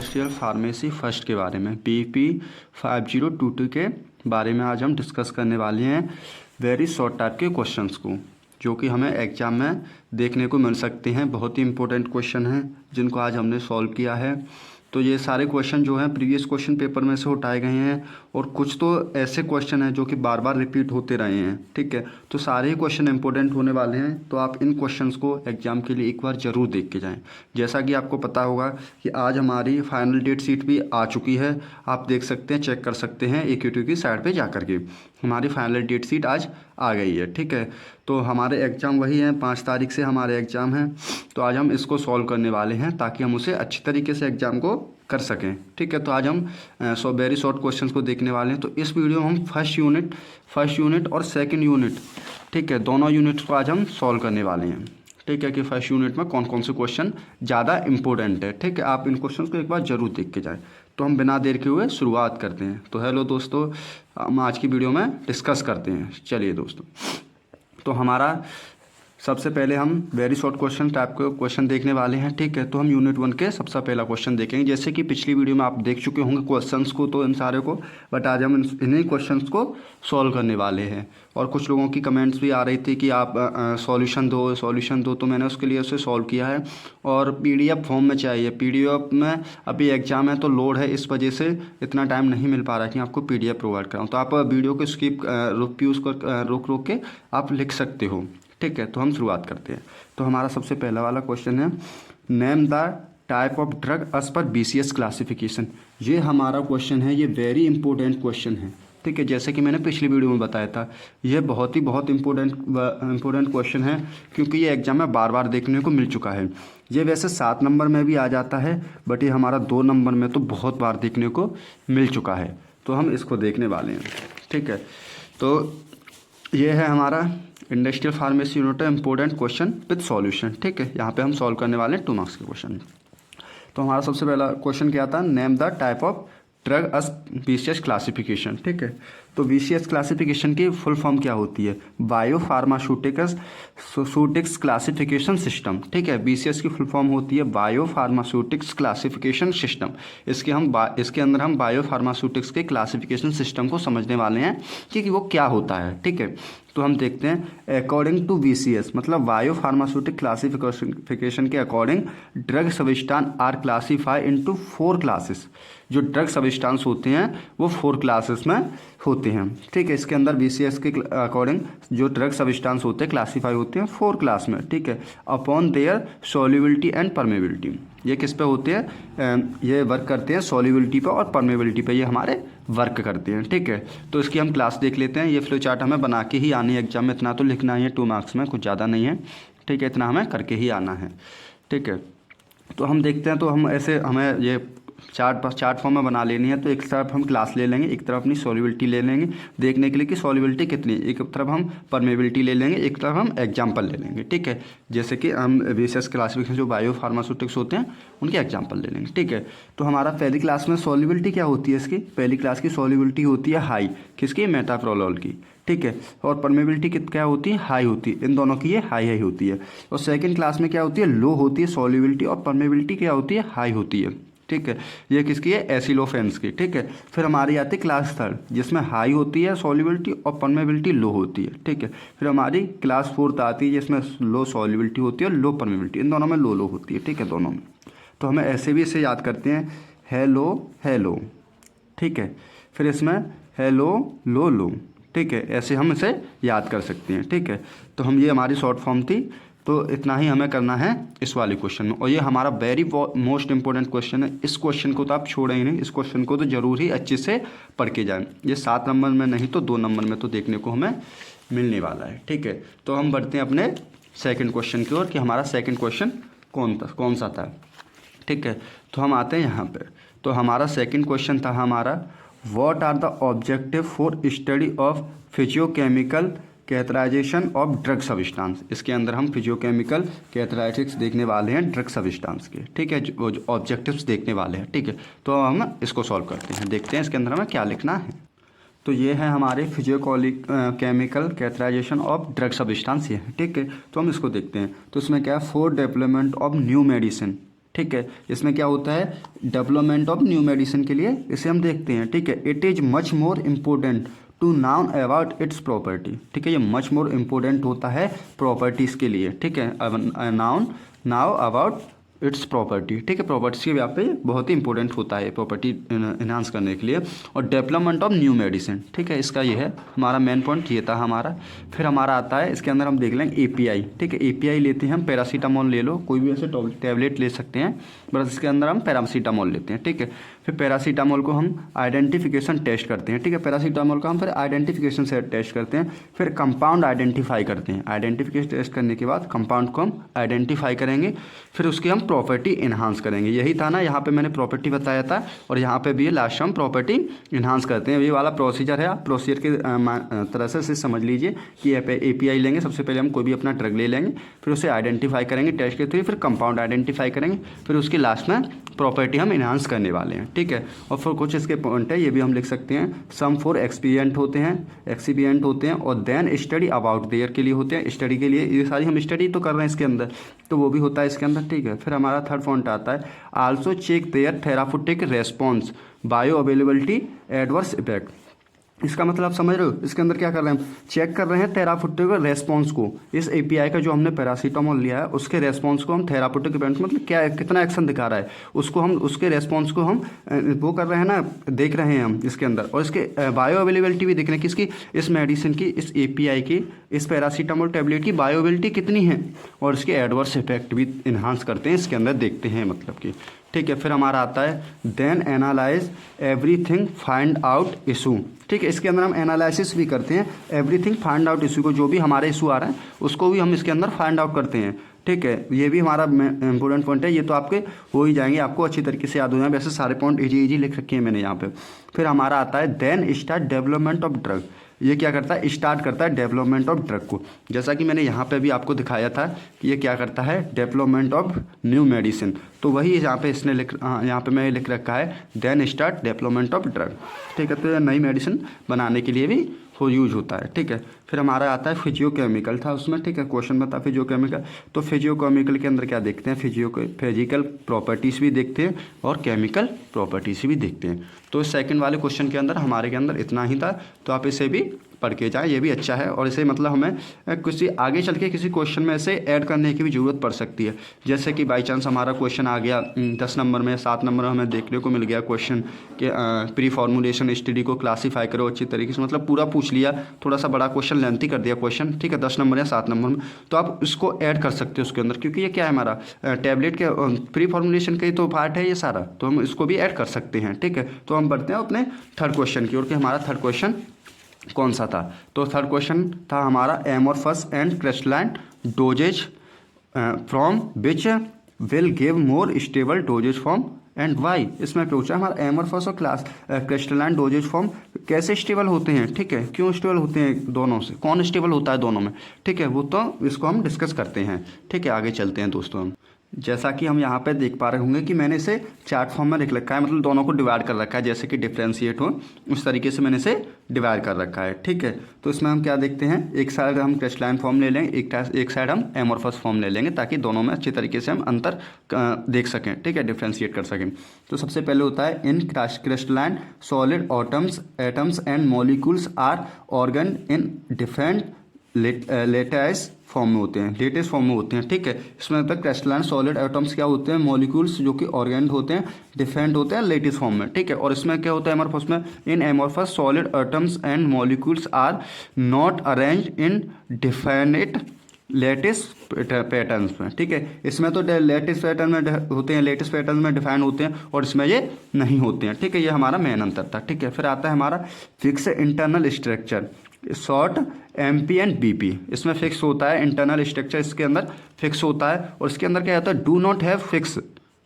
Industrial pharmacy first के बारे में BP 5022 के बारे में आज हम डिस्कस करने वाले हैं वेरी शॉर्ट टाइप के क्वेश्चंस को, जो कि हमें एग्जाम में देखने को मिल सकते हैं। बहुत ही इंपॉर्टेंट क्वेश्चन हैं जिनको आज हमने सॉल्व किया है। तो ये सारे क्वेश्चन जो हैं प्रीवियस क्वेश्चन पेपर में से उठाए गए हैं और कुछ तो ऐसे क्वेश्चन हैं जो कि बार बार रिपीट होते रहे हैं। ठीक है, तो सारे ही क्वेश्चन इंपॉर्टेंट होने वाले हैं, तो आप इन क्वेश्चंस को एग्जाम के लिए एक बार ज़रूर देख के जाएं। जैसा कि आपको पता होगा कि आज हमारी फाइनल डेट शीट भी आ चुकी है, आप देख सकते हैं, चेक कर सकते हैं AQT की साइट पर जा कर के। हमारी फाइनल डेट शीट आज आ गई है। ठीक है, तो हमारे एग्ज़ाम वही हैं, 5 तारीख से हमारे एग्ज़ाम हैं। तो आज हम इसको सॉल्व करने वाले हैं ताकि हम उसे अच्छी तरीके से एग्ज़ाम को कर सकें। ठीक है, तो आज हम वेरी शॉर्ट क्वेश्चंस को देखने वाले हैं। तो इस वीडियो में हम फर्स्ट यूनिट और सेकंड यूनिट, ठीक है, दोनों यूनिट्स को आज हम सॉल्व करने वाले हैं। ठीक है, कि फर्स्ट यूनिट में कौन कौन से क्वेश्चन ज़्यादा इंपॉर्टेंट है। ठीक है, आप इन क्वेश्चन को एक बार ज़रूर देख के जाएँ। तो हम बिना देर के हुए शुरुआत करते हैं। तो हेलो दोस्तों, हम आज की वीडियो में डिस्कस करते हैं। चलिए दोस्तों, तो हमारा सबसे पहले हम वेरी शॉर्ट क्वेश्चन टाइप के क्वेश्चन देखने वाले हैं। ठीक है, तो हम यूनिट 1 के सबसे पहला क्वेश्चन देखेंगे। जैसे कि पिछली वीडियो में आप देख चुके होंगे क्वेश्चंस को, तो इन सारे को, बट आज हम इन्हीं क्वेश्चंस को सॉल्व करने वाले हैं। और कुछ लोगों की कमेंट्स भी आ रही थी कि आप सॉल्यूशन दो, तो मैंने उसके लिए उसे सॉल्व किया है और PDF फॉर्म में चाहिए। PDF में अभी एग्ज़ाम है तो लोड है, इस वजह से इतना टाइम नहीं मिल पा रहा है कि आपको PDF प्रोवाइड कराऊँ। तो आप वीडियो को स्किप रोक के आप लिख सकते हो। ठीक है, तो हम शुरुआत करते हैं। तो हमारा सबसे पहला वाला क्वेश्चन है, name the type of drug as per BCS classification. ये हमारा क्वेश्चन है, ये वेरी इंपॉर्टेंट क्वेश्चन है। ठीक है, जैसे कि मैंने पिछली वीडियो में बताया था, ये बहुत इंपॉर्टेंट क्वेश्चन है क्योंकि ये एग्जाम में बार बार देखने को मिल चुका है। ये वैसे 7 नंबर में भी आ जाता है, बट ये हमारा 2 नंबर में तो बहुत बार देखने को मिल चुका है। तो हम इसको देखने वाले हैं। ठीक है, तो ये है हमारा industrial pharmacy unit important question with solution. ठीक है, यहाँ पे हम सॉल्व करने वाले हैं 2 मार्क्स के क्वेश्चन। तो हमारा सबसे पहला क्वेश्चन क्या था, name the type of drug as BCS classification. ठीक है, तो BCS क्लासिफिकेशन की फुल फॉर्म क्या होती है, बायो फार्मास्यूटिक्स क्लासिफिकेशन सिस्टम। ठीक है, BCS की फुल फॉर्म होती है बायो फार्मास्यूटिक्स क्लासिफिकेशन सिस्टम। इसके अंदर हम बायो फार्मास्यूटिक्स के क्लासिफिकेशन सिस्टम को समझने वाले हैं कि वो क्या होता है। ठीक है, तो हम देखते हैं अकॉर्डिंग टू BCS, मतलब बायो फार्मास्यूटिक क्लासिफिकेशन के according drug substance are classify into 4 classes. जो ड्रग सब्सटेंस होते हैं वो 4 क्लासेस में होते हैं। ठीक है, इसके अंदर BCS के अकॉर्डिंग जो ड्रग सब्सटेंस होते हैं क्लासीफाई होते हैं 4 क्लास में। ठीक है, upon their solubility and permeability. ये किस पे होते हैं, ये वर्क करते हैं सॉल्युबिलिटी पे और परमेबिलिटी पे, ये हमारे वर्क करते हैं। ठीक है, तो इसकी हम क्लास देख लेते हैं। ये फ्लो चार्ट हमें बना के ही आनी है एग्जाम में, इतना तो लिखना ही है 2 मार्क्स में, कुछ ज़्यादा नहीं है। ठीक है, इतना हमें करके ही आना है। ठीक है, तो हम देखते हैं, तो हम ऐसे हमें ये चार्ट फॉर्म में बना लेनी है। तो एक तरफ हम क्लास ले लेंगे, एक तरफ अपनी सॉल्युबिलिटी ले लेंगे देखने के लिए कि सॉल्युबिलिटी कितनी, एक तरफ हम परमेबिलिटी ले लेंगे, एक तरफ हम एग्जाम्पल ले लेंगे। ठीक है, जैसे कि हम BCS क्लासिफिकेशन जो बायो फार्मास्यूटिक्स होते हैं उनके एग्जाम्पल ले लेंगे। ठीक है, तो हमारा पहली क्लास में सॉल्युबिलिटी क्या होती है, इसकी पहली क्लास की सॉल्युबिलिटी होती है हाई, किसकी, मेटाप्रोलोल की। ठीक है, और परमेबिलिटी क्या होती है, हाई होती है। इन दोनों की ये हाई होती है। और सेकंड क्लास में क्या होती है, लो होती है सॉल्युबिलिटी, और परमेबिलिटी क्या होती है, हाई होती है। ठीक है, ये किसकी है, एसिलोफेंस की। ठीक है, फिर हमारी आती है क्लास 3 जिसमें हाई होती है सॉल्युबिलिटी और परमेबिलिटी लो होती है। ठीक है, फिर हमारी क्लास 4 आती है जिसमें लो सॉल्युबिलिटी होती है और लो परमेबिलिटी, इन दोनों में लो होती है। ठीक है, दोनों में। तो हमें ऐसे भी इसे याद करते हैं, हेलो। ठीक है, फिर इसमें हेलो लो। ठीक है, ऐसे हम इसे याद कर सकते हैं। ठीक है, तो हम ये हमारी शॉर्ट फॉर्म थी। तो इतना ही हमें करना है इस वाले क्वेश्चन में, और ये हमारा वेरी मोस्ट इंपॉर्टेंट क्वेश्चन है। इस क्वेश्चन को तो आप छोड़ें ही नहीं, इस क्वेश्चन को तो जरूर ही अच्छे से पढ़ के जाएं। ये 7 नंबर में नहीं तो 2 नंबर में तो देखने को हमें मिलने वाला है। ठीक है, तो हम बढ़ते हैं अपने सेकंड क्वेश्चन की ओर कि हमारा सेकंड क्वेश्चन कौन सा था। ठीक है, तो हम आते हैं यहाँ पे। तो हमारा सेकंड क्वेश्चन था हमारा, what are the objective for study of physicochemical characterization of drug substance. इसके अंदर हम फिजियोकेमिकल कैरेक्टरिस्टिक्स देखने वाले हैं ड्रग सब्सटेंस के। ठीक है, वो जो ऑब्जेक्टिव्स देखने वाले हैं। ठीक है, तो हम इसको सॉल्व करते हैं, देखते हैं इसके अंदर हमें क्या लिखना है। तो ये है हमारे physicochemical characterization of drug substance ये है। ठीक है, तो हम इसको देखते हैं। तो इसमें क्या है, for development of new medicine. ठीक है। इसमें क्या होता है, डेवलपमेंट ऑफ न्यू मेडिसिन के लिए इसे हम देखते हैं, ठीक है। It is much more important to noun about its property, ठीक है। ये मच मोर इम्पोर्टेंट होता है प्रॉपर्टीज़ के लिए, ठीक है। Noun now about its property, ठीक है। प्रॉपर्टीज के यहाँ पे बहुत ही इंपॉर्टेंट होता है प्रॉपर्टी इन्हांस करने के लिए। और डेवलपमेंट ऑफ न्यू मेडिसिन, ठीक है, इसका ये है हमारा मेन पॉइंट, ये था हमारा। फिर हमारा आता है इसके अंदर हम देख लेंगे एपीआई, ठीक है। एपीआई लेते हैं हम, पैरासीटामोल ले लो, कोई भी ऐसे टैबलेट ले सकते हैं, बस इसके अंदर हम पैरासीटामोल लेते हैं, ठीक है। फिर पैरासीटामोल को हम आइडेंटिफिकेशन टेस्ट करते हैं, ठीक है। पैरासीटामोल का हम फिर आइडेंटिफिकेशन से टेस्ट करते हैं, फिर कंपाउंड आइडेंटिफाई करते हैं। आइडेंटिफिकेशन टेस्ट करने के बाद कंपाउंड को हम आइडेंटिफाई करेंगे, फिर उसकी हम प्रॉपर्टी इन्हांस करेंगे। यही था ना, यहाँ पे मैंने प्रॉपर्टी बताया था, और यहाँ पे भी है लास्ट हम प्रॉपर्टी इन्हांस करते हैं। ये वाला प्रोसीजर है, आप प्रोसीजर के तरह से समझ लीजिए कि एपीआई लेंगे, सबसे पहले हम कोई भी अपना ड्रग ले लेंगे, फिर उसे आइडेंटिफाई करेंगे टेस्ट के थ्रू, फिर कंपाउंड आइडेंटिफाई करेंगे, फिर उसके लास्ट में प्रॉपर्टी हम इन्हांस करने वाले हैं, ठीक है। और फिर कुछ इसके पॉइंट है, ये भी हम लिख सकते हैं। सम फॉर एक्सपीरियंट होते हैं, और देन स्टडी अबाउट देयर के लिए होते हैं, स्टडी के लिए। ये सारी हम स्टडी तो कर रहे हैं इसके अंदर, तो वो भी होता है इसके अंदर, ठीक है। फिर हमारा थर्ड पॉइंट आता है, also check their therapeutic response, bio availability, adverse effect. इसका मतलब समझ रहे हो, इसके अंदर क्या कर रहे हैं हम, चेक कर रहे हैं थेराप्यूटिक रेस्पॉन्स को। इस एपीआई का जो हमने पैरासीटामोल लिया है उसके रेस्पॉन्स को हम थेराप्यूटिक इफेक्ट, मतलब क्या है, कितना एक्शन दिखा रहा है उसको हम, उसके रेस्पॉन्स को हम वो कर रहे हैं ना, देख रहे हैं हम इसके अंदर। और इसके बायो अवेलेबिलिटी भी देख रहे हैं, किसकी, इस मेडिसिन की, इस एपीआई की, इस पैरासीटामोल टैबलेट की बायो अवेलेबिलिटी कितनी है, और इसके एडवर्स इफेक्ट भी इन्हांस करते हैं इसके अंदर, देखते हैं मतलब कि, ठीक है। फिर हमारा आता है then analyse everything find out issue, ठीक है। इसके अंदर हम एनालिसिस भी करते हैं, एवरीथिंग फाइंड आउट इशू को, जो भी हमारे इशू आ रहा है उसको भी हम इसके अंदर फाइंड आउट करते हैं, ठीक है। ये भी हमारा इंपॉर्टेंट पॉइंट है, ये तो आपके हो ही जाएंगे, आपको अच्छी तरीके से याद हो जाए, वैसे सारे पॉइंट इजी लिख रखे हैं मैंने यहाँ पे। फिर हमारा आता है then start development of drug, ये क्या करता है, स्टार्ट करता है डेवलपमेंट ऑफ ड्रग को, जैसा कि मैंने यहाँ पे भी आपको दिखाया था कि ये क्या करता है, डेवलपमेंट ऑफ न्यू मेडिसिन। तो वही यहाँ पे इसने यहाँ पे मैं लिख रखा है then start development of drug, ठीक है। तो ये नई मेडिसिन बनाने के लिए भी वो यूज होता है, ठीक है। फिर हमारा आता है फिजियोकेमिकल था उसमें, ठीक है, क्वेश्चन बता फिजियोकेमिकल। तो फिजियोकेमिकल के अंदर क्या देखते हैं, फिजिकल प्रॉपर्टीज़ भी देखते हैं और केमिकल प्रॉपर्टीज़ भी देखते हैं। तो सेकंड वाले क्वेश्चन के अंदर हमारे के अंदर इतना ही था, तो आप इसे भी पढ़ के जाएँ, ये भी अच्छा है। और इसे मतलब हमें किसी आगे चल के किसी क्वेश्चन में इसे ऐड करने की भी ज़रूरत पड़ सकती है, जैसे कि बाई चांस हमारा क्वेश्चन आ गया 10 नंबर में, 7 नंबर में हमें देखने को मिल गया क्वेश्चन कि प्री फॉर्मुलेशन स्टडी को क्लासीफाई करो अच्छी तरीके से, मतलब पूरा पूछ लिया, थोड़ा सा बड़ा क्वेश्चन लेंथी कर दिया क्वेश्चन, ठीक है, 10 नंबर या 7 नंबर में, तो आप इसको ऐड कर सकते हो उसके अंदर, क्योंकि ये क्या है, हमारा टैबलेट के प्री फॉर्मुलेशन का ही तो पार्ट है ये सारा, तो हम इसको भी ऐड कर सकते हैं, ठीक है। तो हम बढ़ते हैं अपने थर्ड क्वेश्चन की ओर, कि हमारा थर्ड क्वेश्चन कौन सा था। तो थर्ड क्वेश्चन था हमारा amorphous and crystalline dosage from which will give more stable dosage form and why. इसमें पूछा हमारा एमोरफस और क्रिस्टलाइन डोजेज फॉर्म कैसे स्टेबल होते हैं, ठीक है, क्यों स्टेबल होते हैं दोनों से, कौन स्टेबल होता है दोनों में, ठीक है, वो तो इसको हम डिस्कस करते हैं, ठीक है। आगे चलते हैं दोस्तों हम, जैसा कि हम यहाँ पे देख पा रहे होंगे कि मैंने इसे चार्ट फॉर्म में लिख रखा है, मतलब दोनों को डिवाइड कर रखा है, जैसे कि डिफ्रेंशिएट हो उस तरीके से मैंने इसे डिवाइड कर रखा है, ठीक है। तो इसमें हम क्या देखते हैं, एक साइड हम क्रिस्टलाइन फॉर्म ले लेंगे, एक साइड हम एमोरफस फॉर्म ले लेंगे, ताकि दोनों में अच्छी तरीके से हम अंतर देख सकें, ठीक है, डिफ्रेंशिएट कर सकें। तो सबसे पहले होता है in crystalline solid atoms and molecules are organ in different lattice form में होते हैं, लेटेस्ट फॉर्म में होते हैं, ठीक है। इसमें तक क्रिस्टलाइन सॉलिड एटम्स क्या होते हैं, मॉलिक्यूल्स जो कि ऑर्गेनाइज होते हैं, डिफरेंट होते हैं लेटेस्ट फॉर्म में, ठीक है। और इसमें क्या होता है एमोरफस में, in amorphous solid atoms and molecules are not arrange in definite lattice patterns में, ठीक है। इसमें तो लेटेस्ट पैटर्न में होते हैं, लेटेस्ट पैटर्न में डिफाइन होते हैं, और इसमें ये नहीं होते हैं, ठीक है। ये हमारा मेन अंतर था, ठीक है। फिर आता है हमारा fix internal structure, short MP and BP। इसमें फिक्स होता है इंटरनल स्ट्रक्चर, इसके अंदर फिक्स होता है, और इसके अंदर क्या होता है, डू नॉट हैव फिक्स,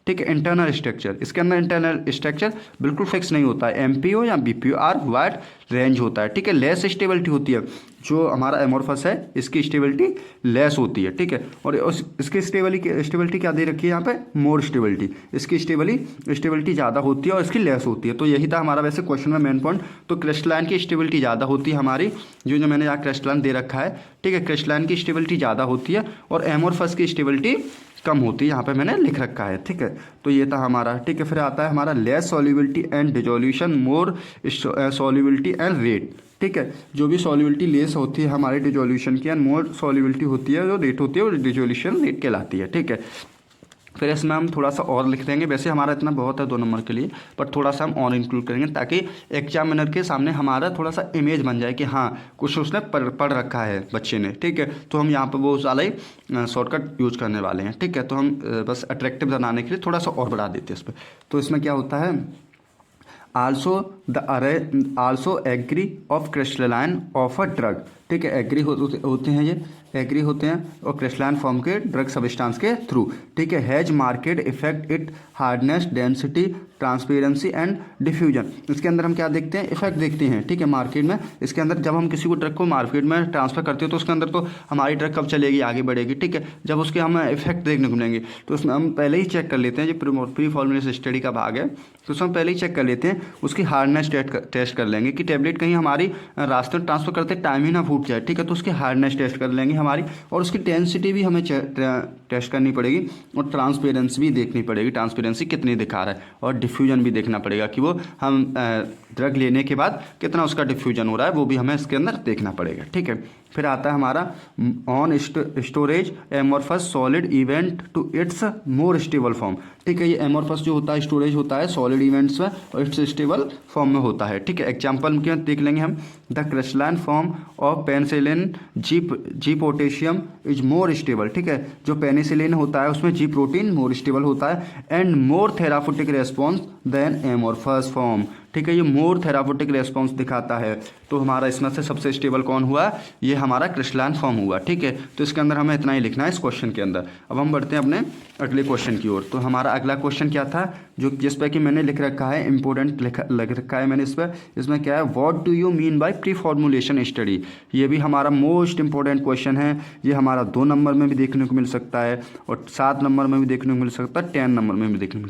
ठीक है, इंटरनल स्ट्रक्चर। इसके अंदर इंटरनल स्ट्रक्चर बिल्कुल फिक्स नहीं होता है, MP हो या BP हो, आर वाइड रेंज होता है, ठीक है। लेस स्टेबिलिटी होती है, जो हमारा एमोरफस है इसकी स्टेबिलिटी लेस होती है, ठीक है। और इसकी स्टेबिलिटी क्या दे रखी है यहाँ पे, मोर स्टेबिलिटी, इसकी स्टेबिलिटी ज़्यादा होती है और इसकी लेस होती है। तो यही था हमारा वैसे क्वेश्चन में मेन पॉइंट। तो क्रिस्टलाइन की स्टेबिलिटी ज़्यादा होती है हमारी, जो मैंने यहाँ क्रिस्टलाइन दे रखा है, ठीक है, क्रिस्टलाइन की स्टेबिलिटी ज़्यादा होती है, और एमोरफस की स्टेबिलिटी कम होती है, यहाँ पे मैंने लिख रखा है, ठीक है। तो ये था हमारा, ठीक है। फिर आता है हमारा less solubility and dissolution, more solubility and rate, ठीक है। जो भी सॉल्युबिलिटी लेस होती है हमारे डिजोल्यूशन की, एंड मोर सॉल्युबिलिटी होती है, जो रेट होती है वो डिजोल्यूशन रेट कहलाती है, ठीक है। फिर इसमें हम थोड़ा सा और लिख देंगे, वैसे हमारा इतना बहुत है 2 नंबर के लिए, पर थोड़ा सा हम और इंक्लूड करेंगे ताकि एग्जामिनर के सामने हमारा थोड़ा सा इमेज बन जाए कि हाँ कुछ उसने पढ़ रखा है बच्चे ने, ठीक है। तो हम यहाँ पर वो वाला ही शॉर्टकट यूज करने वाले हैं, ठीक है। तो हम बस अट्रैक्टिव बनाने के लिए थोड़ा सा और बढ़ा देते हैं इस पर। तो इसमें क्या होता है, also agree of crystalline of a drug, ठीक है। एग्री होते हैं, ये एग्री होते हैं और क्रिस्टलाइन फॉर्म के ड्रग सब्सटेंस के थ्रू, ठीक है। Has market effect it hardness, density, transparency and diffusion. इसके अंदर हम क्या देखते हैं, इफेक्ट देखते हैं, ठीक है। मार्केट में इसके अंदर जब हम किसी को ड्रग को मार्केट में ट्रांसफर करते हो तो उसके अंदर तो हमारी ड्रग कब चलेगी, आगे बढ़ेगी, ठीक है, जब उसके हमें इफेक्ट देखने को मिलेंगे। तो उसमें हम पहले ही चेक कर लेते हैं, जो प्री फॉर्मुलेशन स्टडी का भाग है, तो उसमें हम पहले ही चेक कर लेते हैं, उसकी हार्डनेस टेस्ट कर लेंगे कि टेबलेट कहीं हमारी रास्ते में ट्रांसफर करते टाइम ही ना फूट जाए, ठीक है। तो उसकी हार्डनेस टेस्ट कर लेंगे हमारी, और उसकी डेंसिटी भी हमें टेस्ट करनी पड़ेगी, और ट्रांसपेरेंसी भी देखनी पड़ेगी, ट्रांसपेरेंसी कितनी दिखा रहा है, और डिफ्यूजन भी देखना पड़ेगा कि वो हम ड्रग लेने के बाद कितना उसका डिफ्यूजन हो रहा है, वो भी हमें इसके अंदर देखना पड़ेगा, ठीक है। फिर आता है हमारा on storage amorphous solid event to its more stable form, ठीक है। ये एमोर्फस जो होता है स्टोरेज होता है सॉलिड इवेंट्स में और इट्स स्टेबल फॉर्म में होता है, ठीक है। एग्जाम्पल के देख लेंगे हम, the crystalline form of penicillin G potassium is more stable, ठीक है। जो पेनिसिलिन होता है उसमें जी प्रोटीन मोर स्टेबल होता है, and more therapeutic response than amorphous form, ठीक है। ये मोर थेराप्यूटिक रेस्पॉन्स दिखाता है, तो हमारा इसमें से सबसे स्टेबल कौन हुआ, ये हमारा क्रिस्टलाइन फॉर्म हुआ, ठीक है। तो इसके अंदर हमें इतना ही लिखना है इस क्वेश्चन के अंदर। अब हम बढ़ते हैं अपने अगले क्वेश्चन की ओर। तो हमारा अगला क्वेश्चन क्या था, जो जिस पर कि मैंने लिख रखा है, इंपॉर्टेंट लिख रखा है मैंने इस पर। इसमें क्या है, what do you mean by pre formulation study. ये भी हमारा मोस्ट इंपॉर्टेंट क्वेश्चन है, ये हमारा 2 नंबर में भी देखने को मिल सकता है, और 7 नंबर में भी देखने को मिल सकता है, 10 नंबर में भी देखने को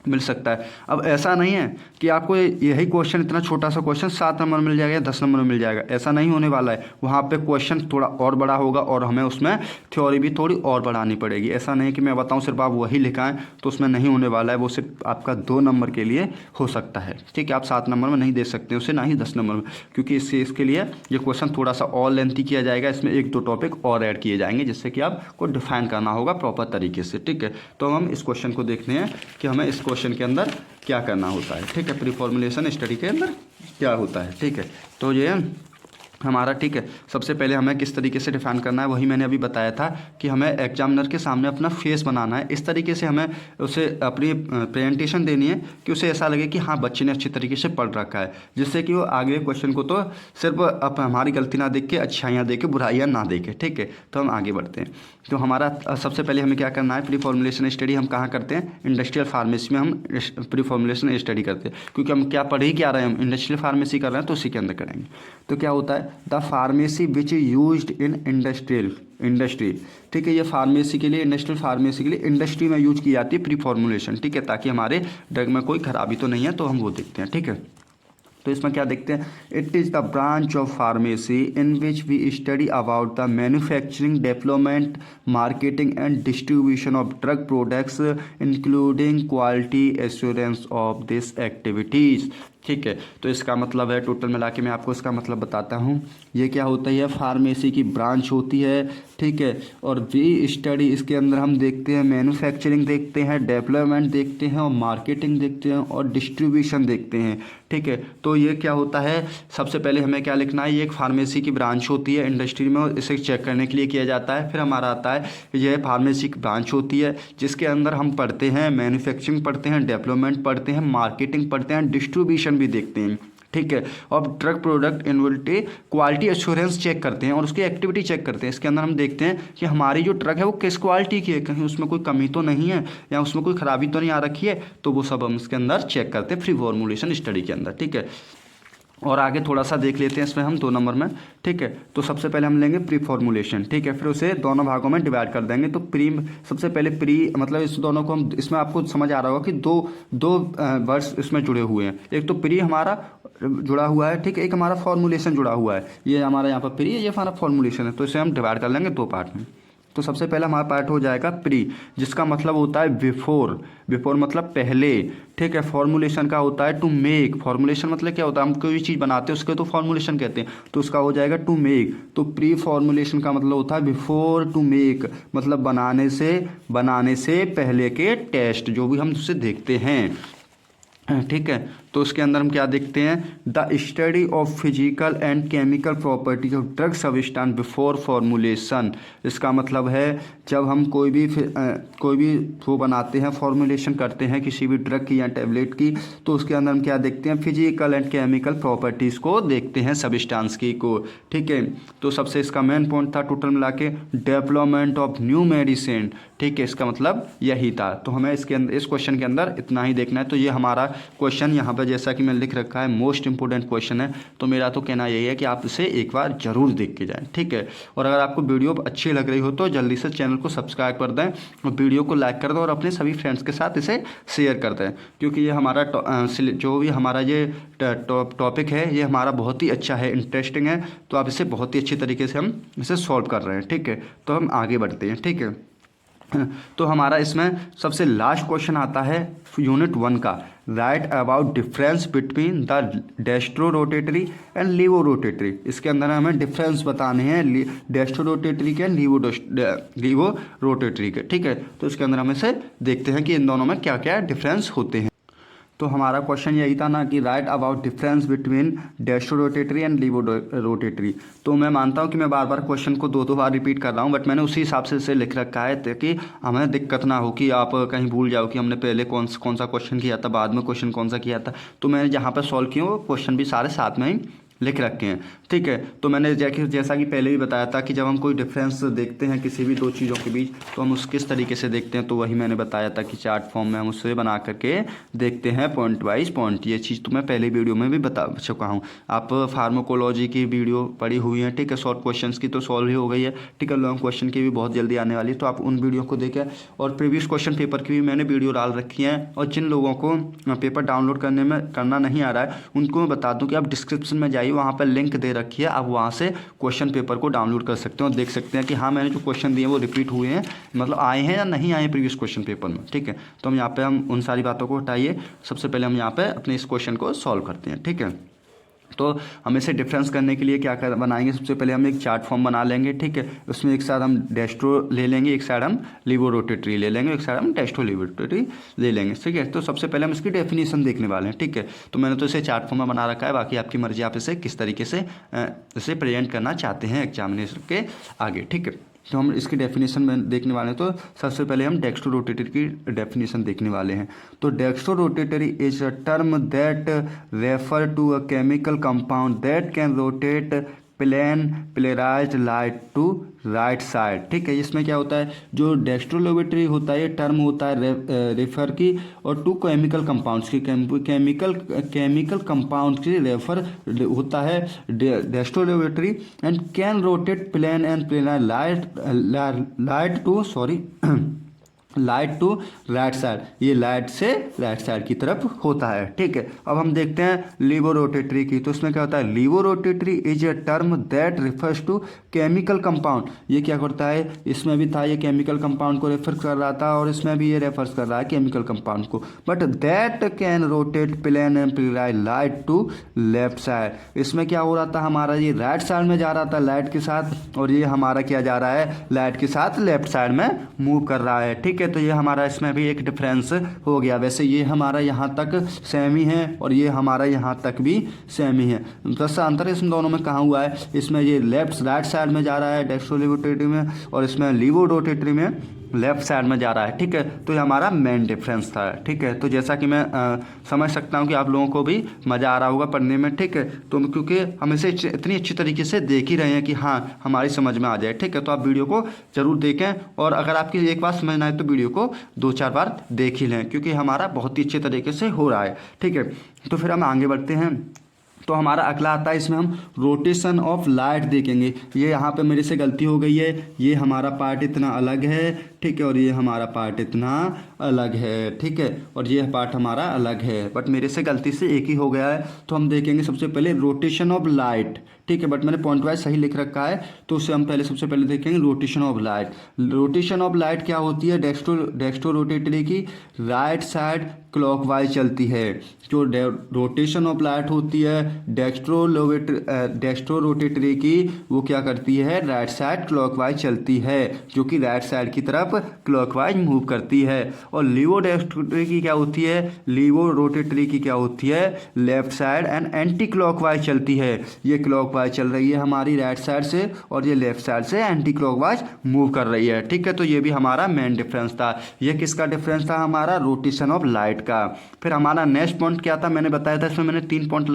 मिल सकता है। अब ऐसा नहीं है कि आपको यही क्वेश्चन, इतना छोटा सा क्वेश्चन 7 नंबर मिल जाएगा या 10 नंबर में मिल जाएगा, ऐसा नहीं होने वाला है। वहाँ पे क्वेश्चन थोड़ा और बड़ा होगा और हमें उसमें थ्योरी भी थोड़ी और बढ़ानी पड़ेगी। ऐसा नहीं कि मैं बताऊँ सिर्फ आप वही लिखाएं, तो उसमें नहीं होने वाला है। वो सिर्फ आपका 2 नंबर के लिए हो सकता है, ठीक है। आप 7 नंबर में नहीं दे सकते उसे, ना ही 10 नंबर में, क्योंकि इसके लिए ये क्वेश्चन थोड़ा सा और लेंथी किया जाएगा। इसमें 1-2 टॉपिक और ऐड किए जाएंगे, जिससे कि आपको डिफाइन करना होगा प्रॉपर तरीके से, ठीक है। तो हम इस क्वेश्चन को देखते हैं कि हमें इस क्वेश्चन के अंदर क्या करना होता है, ठीक है। प्री फॉर्मुलेशन स्टडी के अंदर क्या होता है, ठीक है। तो ये हमारा, ठीक है, सबसे पहले हमें किस तरीके से डिफाइन करना है, वही मैंने अभी बताया था कि हमें एग्जामिनर के सामने अपना फेस बनाना है। इस तरीके से हमें उसे अपनी प्रेजेंटेशन देनी है कि उसे ऐसा लगे कि हाँ बच्चे ने अच्छी तरीके से पढ़ रखा है, जिससे कि वो आगे क्वेश्चन को तो सिर्फ अब हमारी गलती ना देख के, अच्छाइयाँ देख के, बुराइयाँ ना देखे, ठीक है। तो हम आगे बढ़ते हैं। तो हमारा सबसे पहले हमें क्या करना है, प्री फॉर्मुलेशन स्टडी हम कहाँ करते हैं, इंडस्ट्रियल फार्मेसी में हम प्री फॉर्मुलेशन स्टडी करते हैं, क्योंकि हम क्या पढ़ ही क्या रहे हैं, हम इंडस्ट्रियल फार्मेसी कर रहे हैं, तो उसी के अंदर करेंगे। तो क्या होता है, the pharmacy which is used in industry, ठीक है। ये फार्मेसी के लिए, इंडस्ट्रियल फार्मेसी के लिए इंडस्ट्री में यूज की जाती है प्री फॉर्मुलेशन, ठीक है, ताकि हमारे ड्रग में कोई खराबी तो नहीं है, तो हम वो देखते हैं, ठीक है। तो इसमें क्या देखते हैं, it is the branch of pharmacy in which we study about the manufacturing, development, marketing and distribution of drug products including quality assurance of this activities, ठीक है। तो इसका मतलब है, टोटल मिला के मैं आपको इसका मतलब बताता हूँ। ये क्या होता है, फार्मेसी की ब्रांच होती है, ठीक है। और वी स्टडी, इसके अंदर हम देखते हैं मैन्युफैक्चरिंग देखते हैं, डेवलपमेंट देखते हैं, और मार्केटिंग देखते हैं, और डिस्ट्रीब्यूशन देखते हैं, ठीक है। तो ये क्या होता है, सबसे पहले हमें क्या लिखना है, ये एक फार्मेसी की ब्रांच होती है इंडस्ट्री में, और इसे चेक करने के लिए किया जाता है। फिर हमारा आता है, यह फार्मेसी की ब्रांच होती है जिसके अंदर हम पढ़ते हैं मैन्युफैक्चरिंग पढ़ते हैं, डेवलपमेंट पढ़ते हैं, मार्केटिंग पढ़ते हैं, डिस्ट्रीब्यूशन भी देखते हैं, ठीक है। और drug product inability quality assurance check करते हैं, और उसकी एक्टिविटी चेक करते हैं। इसके अंदर हम देखते हैं कि हमारी जो ड्रग है वो किस क्वालिटी की है, कहीं उसमें कोई कमी तो नहीं है, या उसमें कोई खराबी तो नहीं आ रखी है, तो वो सब हम इसके अंदर चेक करते हैं प्री फॉर्मुलेशन स्टडी के अंदर, ठीक है। और आगे थोड़ा सा देख लेते हैं इसमें हम 2 नंबर में, ठीक है। तो सबसे पहले हम लेंगे प्री फॉर्मुलेशन, ठीक है, फिर उसे दोनों भागों में डिवाइड कर देंगे। तो प्री, सबसे पहले प्री मतलब इस दोनों को हम, इसमें आपको समझ आ रहा होगा कि दो वर्ड्स इसमें जुड़े हुए हैं। एक तो प्री हमारा जुड़ा हुआ है, ठीक है, एक हमारा फॉर्मुलेशन जुड़ा हुआ है। ये हमारा यहाँ पर प्री है, ये हमारा फॉर्मुलेशन है, तो इसे हम डिवाइड कर लेंगे 2 पार्ट में। तो सबसे पहला हमारा पार्ट हो जाएगा प्री, जिसका मतलब होता है बिफोर, बिफोर मतलब पहले, ठीक है। फॉर्मुलेशन का होता है टू मेक, फॉर्मुलेशन मतलब क्या होता है, हम कोई भी चीज़ बनाते हैं उसके तो फॉर्मुलेशन कहते हैं, तो उसका हो जाएगा टू मेक। तो प्री फॉर्मुलेशन का मतलब होता है बिफोर टू मेक, मतलब बनाने से पहले के टेस्ट जो भी हम उससे देखते हैं, ठीक है। तो उसके अंदर हम क्या देखते हैं, the study of physical and chemical properties of drug substance before formulation. इसका मतलब है जब हम कोई भी वो बनाते हैं, फॉर्मुलेशन करते हैं किसी भी ड्रग की या टैबलेट की, तो उसके अंदर हम क्या देखते हैं, फिजिकल एंड केमिकल प्रॉपर्टीज़ को देखते हैं सब्सटेंस की को, ठीक है। तो सबसे इसका मेन पॉइंट था टोटल मिला के डेवलपमेंट ऑफ न्यू मेडिसिन, ठीक है। इसका मतलब यही था। तो हमें इसके अंदर इस क्वेश्चन के अंदर इतना ही देखना है। तो ये हमारा क्वेश्चन यहाँ पर जैसा कि मैंने लिख रखा है मोस्ट इंपोर्टेंट क्वेश्चन है, तो मेरा तो कहना यही है कि आप इसे एक बार जरूर देख के जाएं, ठीक है। और अगर आपको वीडियो अच्छी लग रही हो तो जल्दी से चैनल को सब्सक्राइब कर दें और वीडियो को लाइक कर दें और अपने सभी फ्रेंड्स के साथ इसे शेयर कर दें, क्योंकि ये हमारा जो भी हमारा ये टॉपिक है ये हमारा बहुत ही अच्छा है, इंटरेस्टिंग है। तो आप इसे बहुत ही अच्छी तरीके से हम इसे सॉल्व कर रहे हैं, ठीक है। तो हम आगे बढ़ते हैं, ठीक है। तो हमारा इसमें सबसे लास्ट क्वेश्चन आता है यूनिट 1 का, write about difference between the dextro rotatory and levo rotatory. इसके अंदर हमें डिफरेंस बताने हैं डेस्ट्रो रोटेटरी के लीवो रोटेटरी के, ठीक है। तो इसके अंदर हम इसे देखते हैं कि इन दोनों में क्या क्या डिफरेंस होते हैं। तो हमारा क्वेश्चन यही था ना कि write about difference between dextro rotatory and levo rotatory. तो मैं मानता हूँ कि मैं बार बार क्वेश्चन को दो बार रिपीट कर रहा हूँ, बट मैंने उसी हिसाब से इसे लिख रखा है ताकि हमें दिक्कत ना हो कि आप कहीं भूल जाओ कि हमने पहले कौन सा क्वेश्चन किया था, बाद में क्वेश्चन कौन सा किया था। तो मैंने जहाँ पर सॉल्व किया वो क्वेश्चन भी सारे साथ में ही लिख रखे हैं, ठीक है। तो मैंने जैसा कि पहले भी बताया था कि जब हम कोई डिफरेंस देखते हैं किसी भी दो चीज़ों के बीच तो हम उस किस तरीके से देखते हैं, तो वही मैंने बताया था कि चार्ट फॉर्म में हम उससे बना करके देखते हैं पॉइंट वाइज पॉइंट। ये चीज़ तो मैं पहले वीडियो में भी बता चुका हूँ। आप फार्माकोलॉजी की वीडियो पढ़ी हुई है, ठीक है। शॉर्ट क्वेश्चन की तो सॉल्व ही हो गई है, ठीक है। लॉन्ग क्वेश्चन की भी बहुत जल्दी आने वाली है, तो आप उन वीडियो को देखें। और प्रीवियस क्वेश्चन पेपर की भी मैंने वीडियो डाल रखी है। और जिन लोगों को पेपर डाउनलोड करना नहीं आ रहा है उनको मैं बता दूँ कि आप डिस्क्रिप्शन में जाइए, वहाँ पर लिंक दे रखी है, आप वहाँ से क्वेश्चन पेपर को डाउनलोड कर सकते हैं और देख सकते हैं कि हाँ मैंने जो क्वेश्चन दिए वो रिपीट हुए हैं, मतलब आए हैं या नहीं आए प्रीवियस क्वेश्चन पेपर में, ठीक है। तो हम यहाँ पे हम उन सारी बातों को हटाइए, सबसे पहले हम यहाँ पे अपने इस क्वेश्चन को सॉल्व करते हैं, ठीक है। तो हम इसे डिफरेंस करने के लिए क्या बनाएंगे, सबसे पहले हम एक चार्ट फॉर्म बना लेंगे, ठीक है। उसमें एक साइड हम डेस्ट्रो ले लेंगे, एक साइड हम लीवो रोटेटरी ले लेंगे, एक साइड हम डेस्ट्रो लीवो रोटेटरी ले लेंगे, ठीक है। तो सबसे पहले हम इसकी डेफिनेशन देखने वाले हैं, ठीक है। तो मैंने तो इसे चार्ट फॉर्म में बना रखा है, बाकी आपकी मर्जी, आप इसे किस तरीके से इसे प्रेजेंट करना चाहते हैं एग्जामिनेशन के आगे, ठीक है। तो हम इसकी डेफिनेशन में देखने वाले हैं। तो सबसे पहले हम डेक्स्ट्रो रोटेटरी की डेफिनेशन देखने वाले हैं। तो dextro rotatory is a term that refer to a chemical compound that can rotate polarised light to right side, ठीक है। इसमें क्या होता है, जो डेक्स्ट्रोलोबेटरी होता है ये टर्म होता है रेफर की और टू केमिकल कंपाउंड्स की, केमिकल कंपाउंड की रेफर होता है dextrorotatory and can rotate plane and plane light to right side, ये लाइट से राइट साइड की तरफ होता है, ठीक है। अब हम देखते हैं लीवो रोटेटरी की। तो इसमें क्या होता है, levo rotatory is a term that refers to chemical compound. ये क्या करता है, इसमें भी था ये केमिकल कंपाउंड को रेफर कर रहा था और इसमें भी ये रेफर्स कर रहा है केमिकल कंपाउंड को, but that can rotate plane and light to left side. इसमें क्या हो रहा था, हमारा ये राइट साइड में जा रहा था लाइट के साथ, और ये हमारा क्या जा रहा है, लाइट के साथ लेफ्ट साइड में मूव कर रहा है, ठीक है। तो ये हमारा इसमें भी एक डिफरेंस हो गया। वैसे ये हमारा यहाँ तक सेम ही है और ये हमारा यहाँ तक भी सेम ही है, बस अंतर इसमें दोनों में कहाँ हुआ है, इसमें ये लेफ्ट राइट साइड में जा रहा है डेक्स्ट्रो रोटेटरी में और इसमें लीवो रोटेटरी में लेफ्ट साइड में जा रहा है, ठीक है। तो ये हमारा मेन डिफरेंस था, ठीक है। तो जैसा कि मैं समझ सकता हूँ कि आप लोगों को भी मज़ा आ रहा होगा पढ़ने में, ठीक है। तो क्योंकि हम इसे इतनी अच्छी तरीके से देख ही रहे हैं कि हाँ हमारी समझ में आ जाए, ठीक है। तो आप वीडियो को ज़रूर देखें और अगर आपकी एक बार समझ ना आए तो वीडियो को 2-4 बार देख ही लें, क्योंकि हमारा बहुत ही अच्छे तरीके से हो रहा है, ठीक है। तो फिर हम आगे बढ़ते हैं। तो हमारा अगला आता है, इसमें हम रोटेशन ऑफ लाइट देखेंगे। ये यहाँ पे मेरे से गलती हो गई है, ये हमारा पार्ट इतना अलग है, ठीक है, और ये हमारा पार्ट इतना अलग है, ठीक है, और ये पार्ट हमारा अलग है, बट मेरे से गलती से एक ही हो गया है। तो हम देखेंगे सबसे पहले रोटेशन ऑफ लाइट, ठीक है, बट मैंने पॉइंट वाइज सही लिख रखा है। तो उससे हम पहले सबसे पहले देखेंगे rotation of light. Rotation of light क्या होती है? डेक्स्ट्रो रोटेटरी की राइट साइड क्लॉकवाइज चलती है। जो रोटेशन ऑफ लाइट होती है डेक्स्ट्रो रोटेटरी की, वो क्या करती है? राइट साइड क्लॉकवाइज चलती है, जो कि राइट साइड की तरफ क्लॉकवाइज मूव करती है। और लीवो डेक्स्ट्रोटरी की क्या होती है? लीवो रोटेटरी की क्या होती है? Left side and anti clockwise चलती है। ये क्लॉकवाइज चल रही है हमारी राइट साइड से, और ये लेफ्ट साइड से एंटी क्लॉकवाइज मूव कर रही है। ठीक है, तो ये भी हमारा मेन डिफरेंस था। ये किसका डिफरेंस था? हमारा रोटेशन ऑफ लाइट का। फिर हमारा नेक्स्ट पॉइंट क्या था? मैंने बताया था इसमें मैंने 3 पॉइंट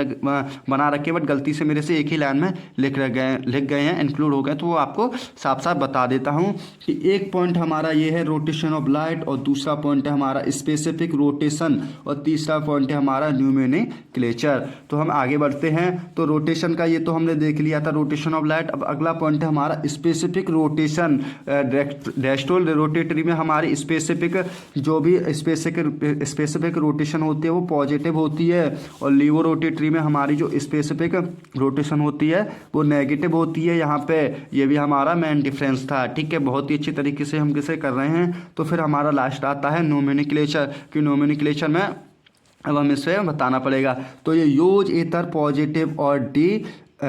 बना रखे, बट गलती से मेरे से एक ही लाइन में लिख गए हैं, इंक्लूड हो गए, तो वो आपको साफ साफ बता देता हूँ कि एक पॉइंट हमारा ये है रोटेशन ऑफ लाइट, और दूसरा पॉइंट है हमारा स्पेसिफिक रोटेशन, और तीसरा पॉइंट है हमारा न्यूमेनिक्लेचर। तो हम आगे बढ़ते हैं। तो रोटेशन का ये तो हमने देख लिया था, रोटेशन ऑफ लाइट। अब अगला पॉइंट है हमारा स्पेसिफिक रोटेशन। डेक्स्ट्रो रोटेटरी में हमारी स्पेसिफिक जो भी स्पेसिफिक रोटेशन होती है वो पॉजिटिव होती है, और लीवो रोटेटरी में हमारी जो स्पेसिफिक रोटेशन होती है वो नेगेटिव होती है। यहाँ पे ये भी हमारा मेन डिफरेंस था। ठीक है, बहुत ही अच्छी तरीके से हम किसे कर रहे हैं। तो फिर हमारा लास्ट आता है नोमेनक्लेचर, कि नोमेनक्लेचर में अब हमें इसे बताना पड़ेगा। तो ये यूज, ईथर, पॉजिटिव और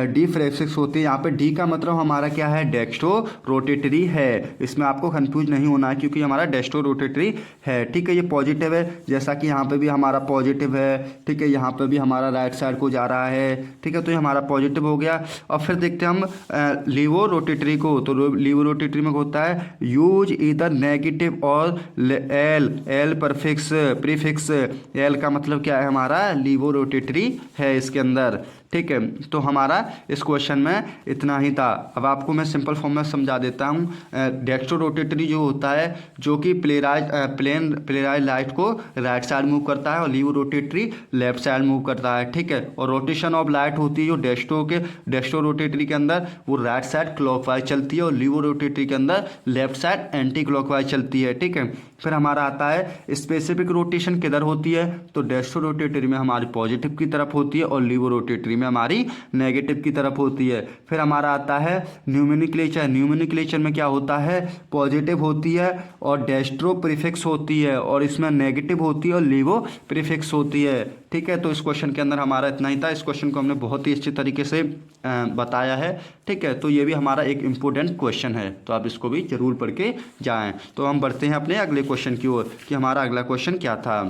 डी फ्रेक्सिक्स होती है। यहाँ पे डी का मतलब हमारा क्या है? डेक्स्ट्रो रोटेटरी है। इसमें आपको कंफ्यूज नहीं होना है, क्योंकि हमारा डेक्स्ट्रो रोटेटरी है। ठीक है, ये पॉजिटिव है, जैसा कि यहाँ पे भी हमारा पॉजिटिव है। ठीक है, यहाँ पे भी हमारा राइट साइड को जा रहा है। ठीक है, तो ये हमारा पॉजिटिव हो गया। और फिर देखते हैं हम लीवो रोटेटरी को। तो लीवो रोटेटरी में होता है यूज इधर नेगेटिव और एल प्रीफिक्स। एल का मतलब क्या है? हमारा लीवो रोटेटरी है इसके अंदर। ठीक है, तो हमारा इस क्वेश्चन में इतना ही था। अब आपको मैं सिंपल फॉर्म में समझा देता हूँ। डेक्स्ट्रो रोटेटरी जो होता है, जो कि प्लेराइज लाइट को राइट साइड मूव करता है, और levo rotatory left side move करता है। ठीक है, और रोटेशन ऑफ लाइट होती है जो डेक्स्ट्रो रोटेटरी के अंदर वो राइट साइड क्लॉकवाइज चलती है, और लीवो रोटेटरी के अंदर लेफ्ट साइड एंटी क्लॉकवाइज चलती है। ठीक है, फिर हमारा आता है स्पेसिफिक रोटेशन किधर होती है? तो डेक्स्ट्रो रोटेटरी में हमारी पॉजिटिव की तरफ होती है, और लीवो रोटेटरी में हमारी नेगेटिव की तरफ होती है। फिर हमारा आता है न्यूमेनिक्लेचर। न्यूमेनिक्लेचर में क्या होता है? पॉजिटिव होती है और डेक्स्ट्रो प्रीफिक्स होती है, और इसमें नेगेटिव होती है और लीवो प्रीफिक्स होती है। ठीक है, तो इस क्वेश्चन के अंदर हमारा इतना ही था। इस क्वेश्चन को हमने बहुत ही अच्छी तरीके से बताया है। ठीक है, तो ये भी हमारा एक इम्पोर्टेंट क्वेश्चन है, तो आप इसको भी जरूर पढ़ के जाएँ। तो हम बढ़ते हैं अपने अगले क्वेश्चन की ओर, कि हमारा अगला क्वेश्चन क्या था।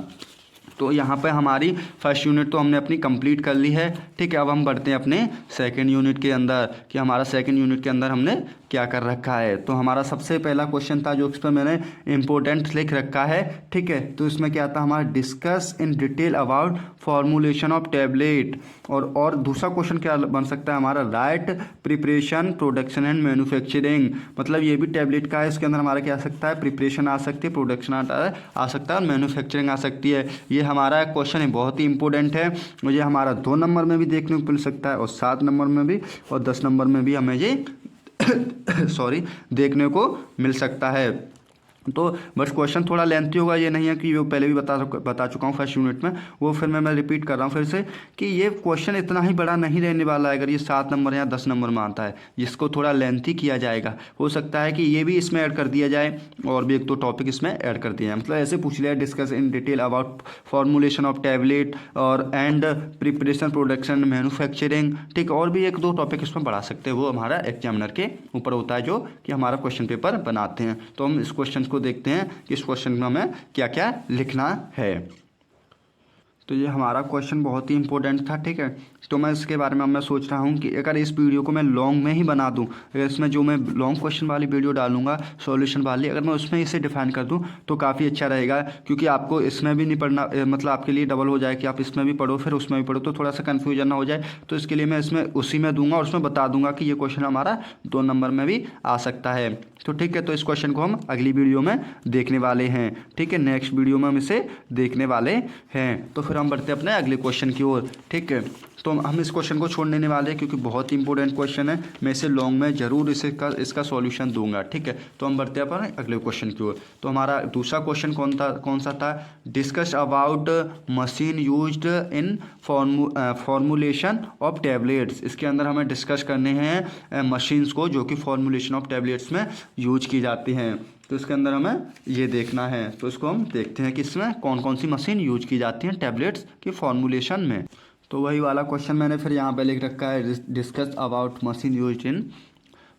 तो यहाँ पे हमारी फर्स्ट यूनिट तो हमने अपनी कंप्लीट कर ली है। ठीक है, अब हम बढ़ते हैं अपने सेकंड यूनिट के अंदर, कि हमारा सेकंड यूनिट के अंदर हमने क्या कर रखा है। तो हमारा सबसे पहला क्वेश्चन था जो इस पर मैंने इंपॉर्टेंट लिख रखा है। ठीक है, तो इसमें क्या था हमारा? Discuss in detail about formulation of tablet. और दूसरा क्वेश्चन क्या बन सकता है हमारा? Right preparation, production and manufacturing. मतलब ये भी टैबलेट का है, इसके अंदर हमारा क्या आ सकता है? प्रिपरेशन आ सकती है, प्रोडक्शन आ सकता है, और मैन्युफैक्चरिंग आ सकती है। ये हमारा क्वेश्चन है, बहुत ही इंपॉर्टेंट है। मुझे हमारा 2 नंबर में भी देखने को मिल सकता है, और 7 नंबर में भी, और 10 नंबर में भी हमें ये देखने को मिल सकता है। तो बस क्वेश्चन थोड़ा लेंथी होगा, ये नहीं है कि वो पहले भी बता चुका हूँ फर्स्ट यूनिट में, वो फिर मैं रिपीट कर रहा हूँ फिर से, कि ये क्वेश्चन इतना ही बड़ा नहीं रहने वाला है अगर ये 7 नंबर या 10 नंबर में आता है, जिसको थोड़ा लेंथी किया जाएगा। हो सकता है कि ये भी इसमें ऐड कर दिया जाए, और भी 1-2 टॉपिक इसमें ऐड कर दिया जाए। मतलब ऐसे पूछ लिया, discuss in detail about formulation of tablet और एंड प्रिपरेशन, प्रोडक्शन, मैन्युफैक्चरिंग। ठीक, और भी 1-2 टॉपिक इसमें बढ़ा सकते हैं, वो हमारा एग्जामिनर के ऊपर होता है, जो कि हमारा क्वेश्चन पेपर बनाते हैं। तो हम इस क्वेश्चन को देखते हैं कि इस क्वेश्चन में हमें क्या क्या लिखना है। तो ये हमारा क्वेश्चन बहुत ही इंपॉर्टेंट था। ठीक है, तो मैं इसके बारे में मैं सोच रहा हूँ कि अगर इस वीडियो को मैं लॉन्ग में ही बना दूँ, अगर इसमें जो मैं लॉन्ग क्वेश्चन वाली वीडियो डालूंगा सॉल्यूशन वाली, अगर मैं उसमें इसे डिफाइन कर दूँ तो काफ़ी अच्छा रहेगा, क्योंकि आपको इसमें भी नहीं पढ़ना, मतलब आपके लिए डबल हो जाए कि आप इसमें भी पढ़ो फिर उसमें भी पढ़ो, तो थोड़ा सा कन्फ्यूजन ना हो जाए। तो इसके लिए मैं इसमें उसी में दूंगा, और उसमें बता दूंगा कि ये क्वेश्चन हमारा 2 नंबर में भी आ सकता है। तो ठीक है, तो इस क्वेश्चन को हम अगली वीडियो में देखने वाले हैं। ठीक है, नेक्स्ट वीडियो में हम इसे देखने वाले हैं। तो फिर हम बढ़ते हैं अपने अगले क्वेश्चन की ओर। ठीक है, तो हम इस क्वेश्चन को छोड़ नहीं वाले हैं क्योंकि बहुत ही इंपॉर्टेंट क्वेश्चन है। मैं इसे लॉन्ग में जरूर इसका सॉल्यूशन दूंगा। ठीक है, तो हम बढ़ते हैं अपन अगले क्वेश्चन की ओर। तो हमारा दूसरा क्वेश्चन कौन सा था? Discuss about machine used in formulation of tablets. इसके अंदर हमें डिस्कस करने हैं मशीन्स को जो कि फॉर्मुलेशन ऑफ टैबलेट्स में यूज की जाती हैं। तो इसके अंदर हमें ये देखना है, तो इसको हम देखते हैं कि इसमें कौन कौन सी मशीन यूज की जाती हैं टैबलेट्स की फॉर्मुलेशन में। तो वही वाला क्वेश्चन मैंने फिर यहाँ पे लिख रखा है, discuss about machine used in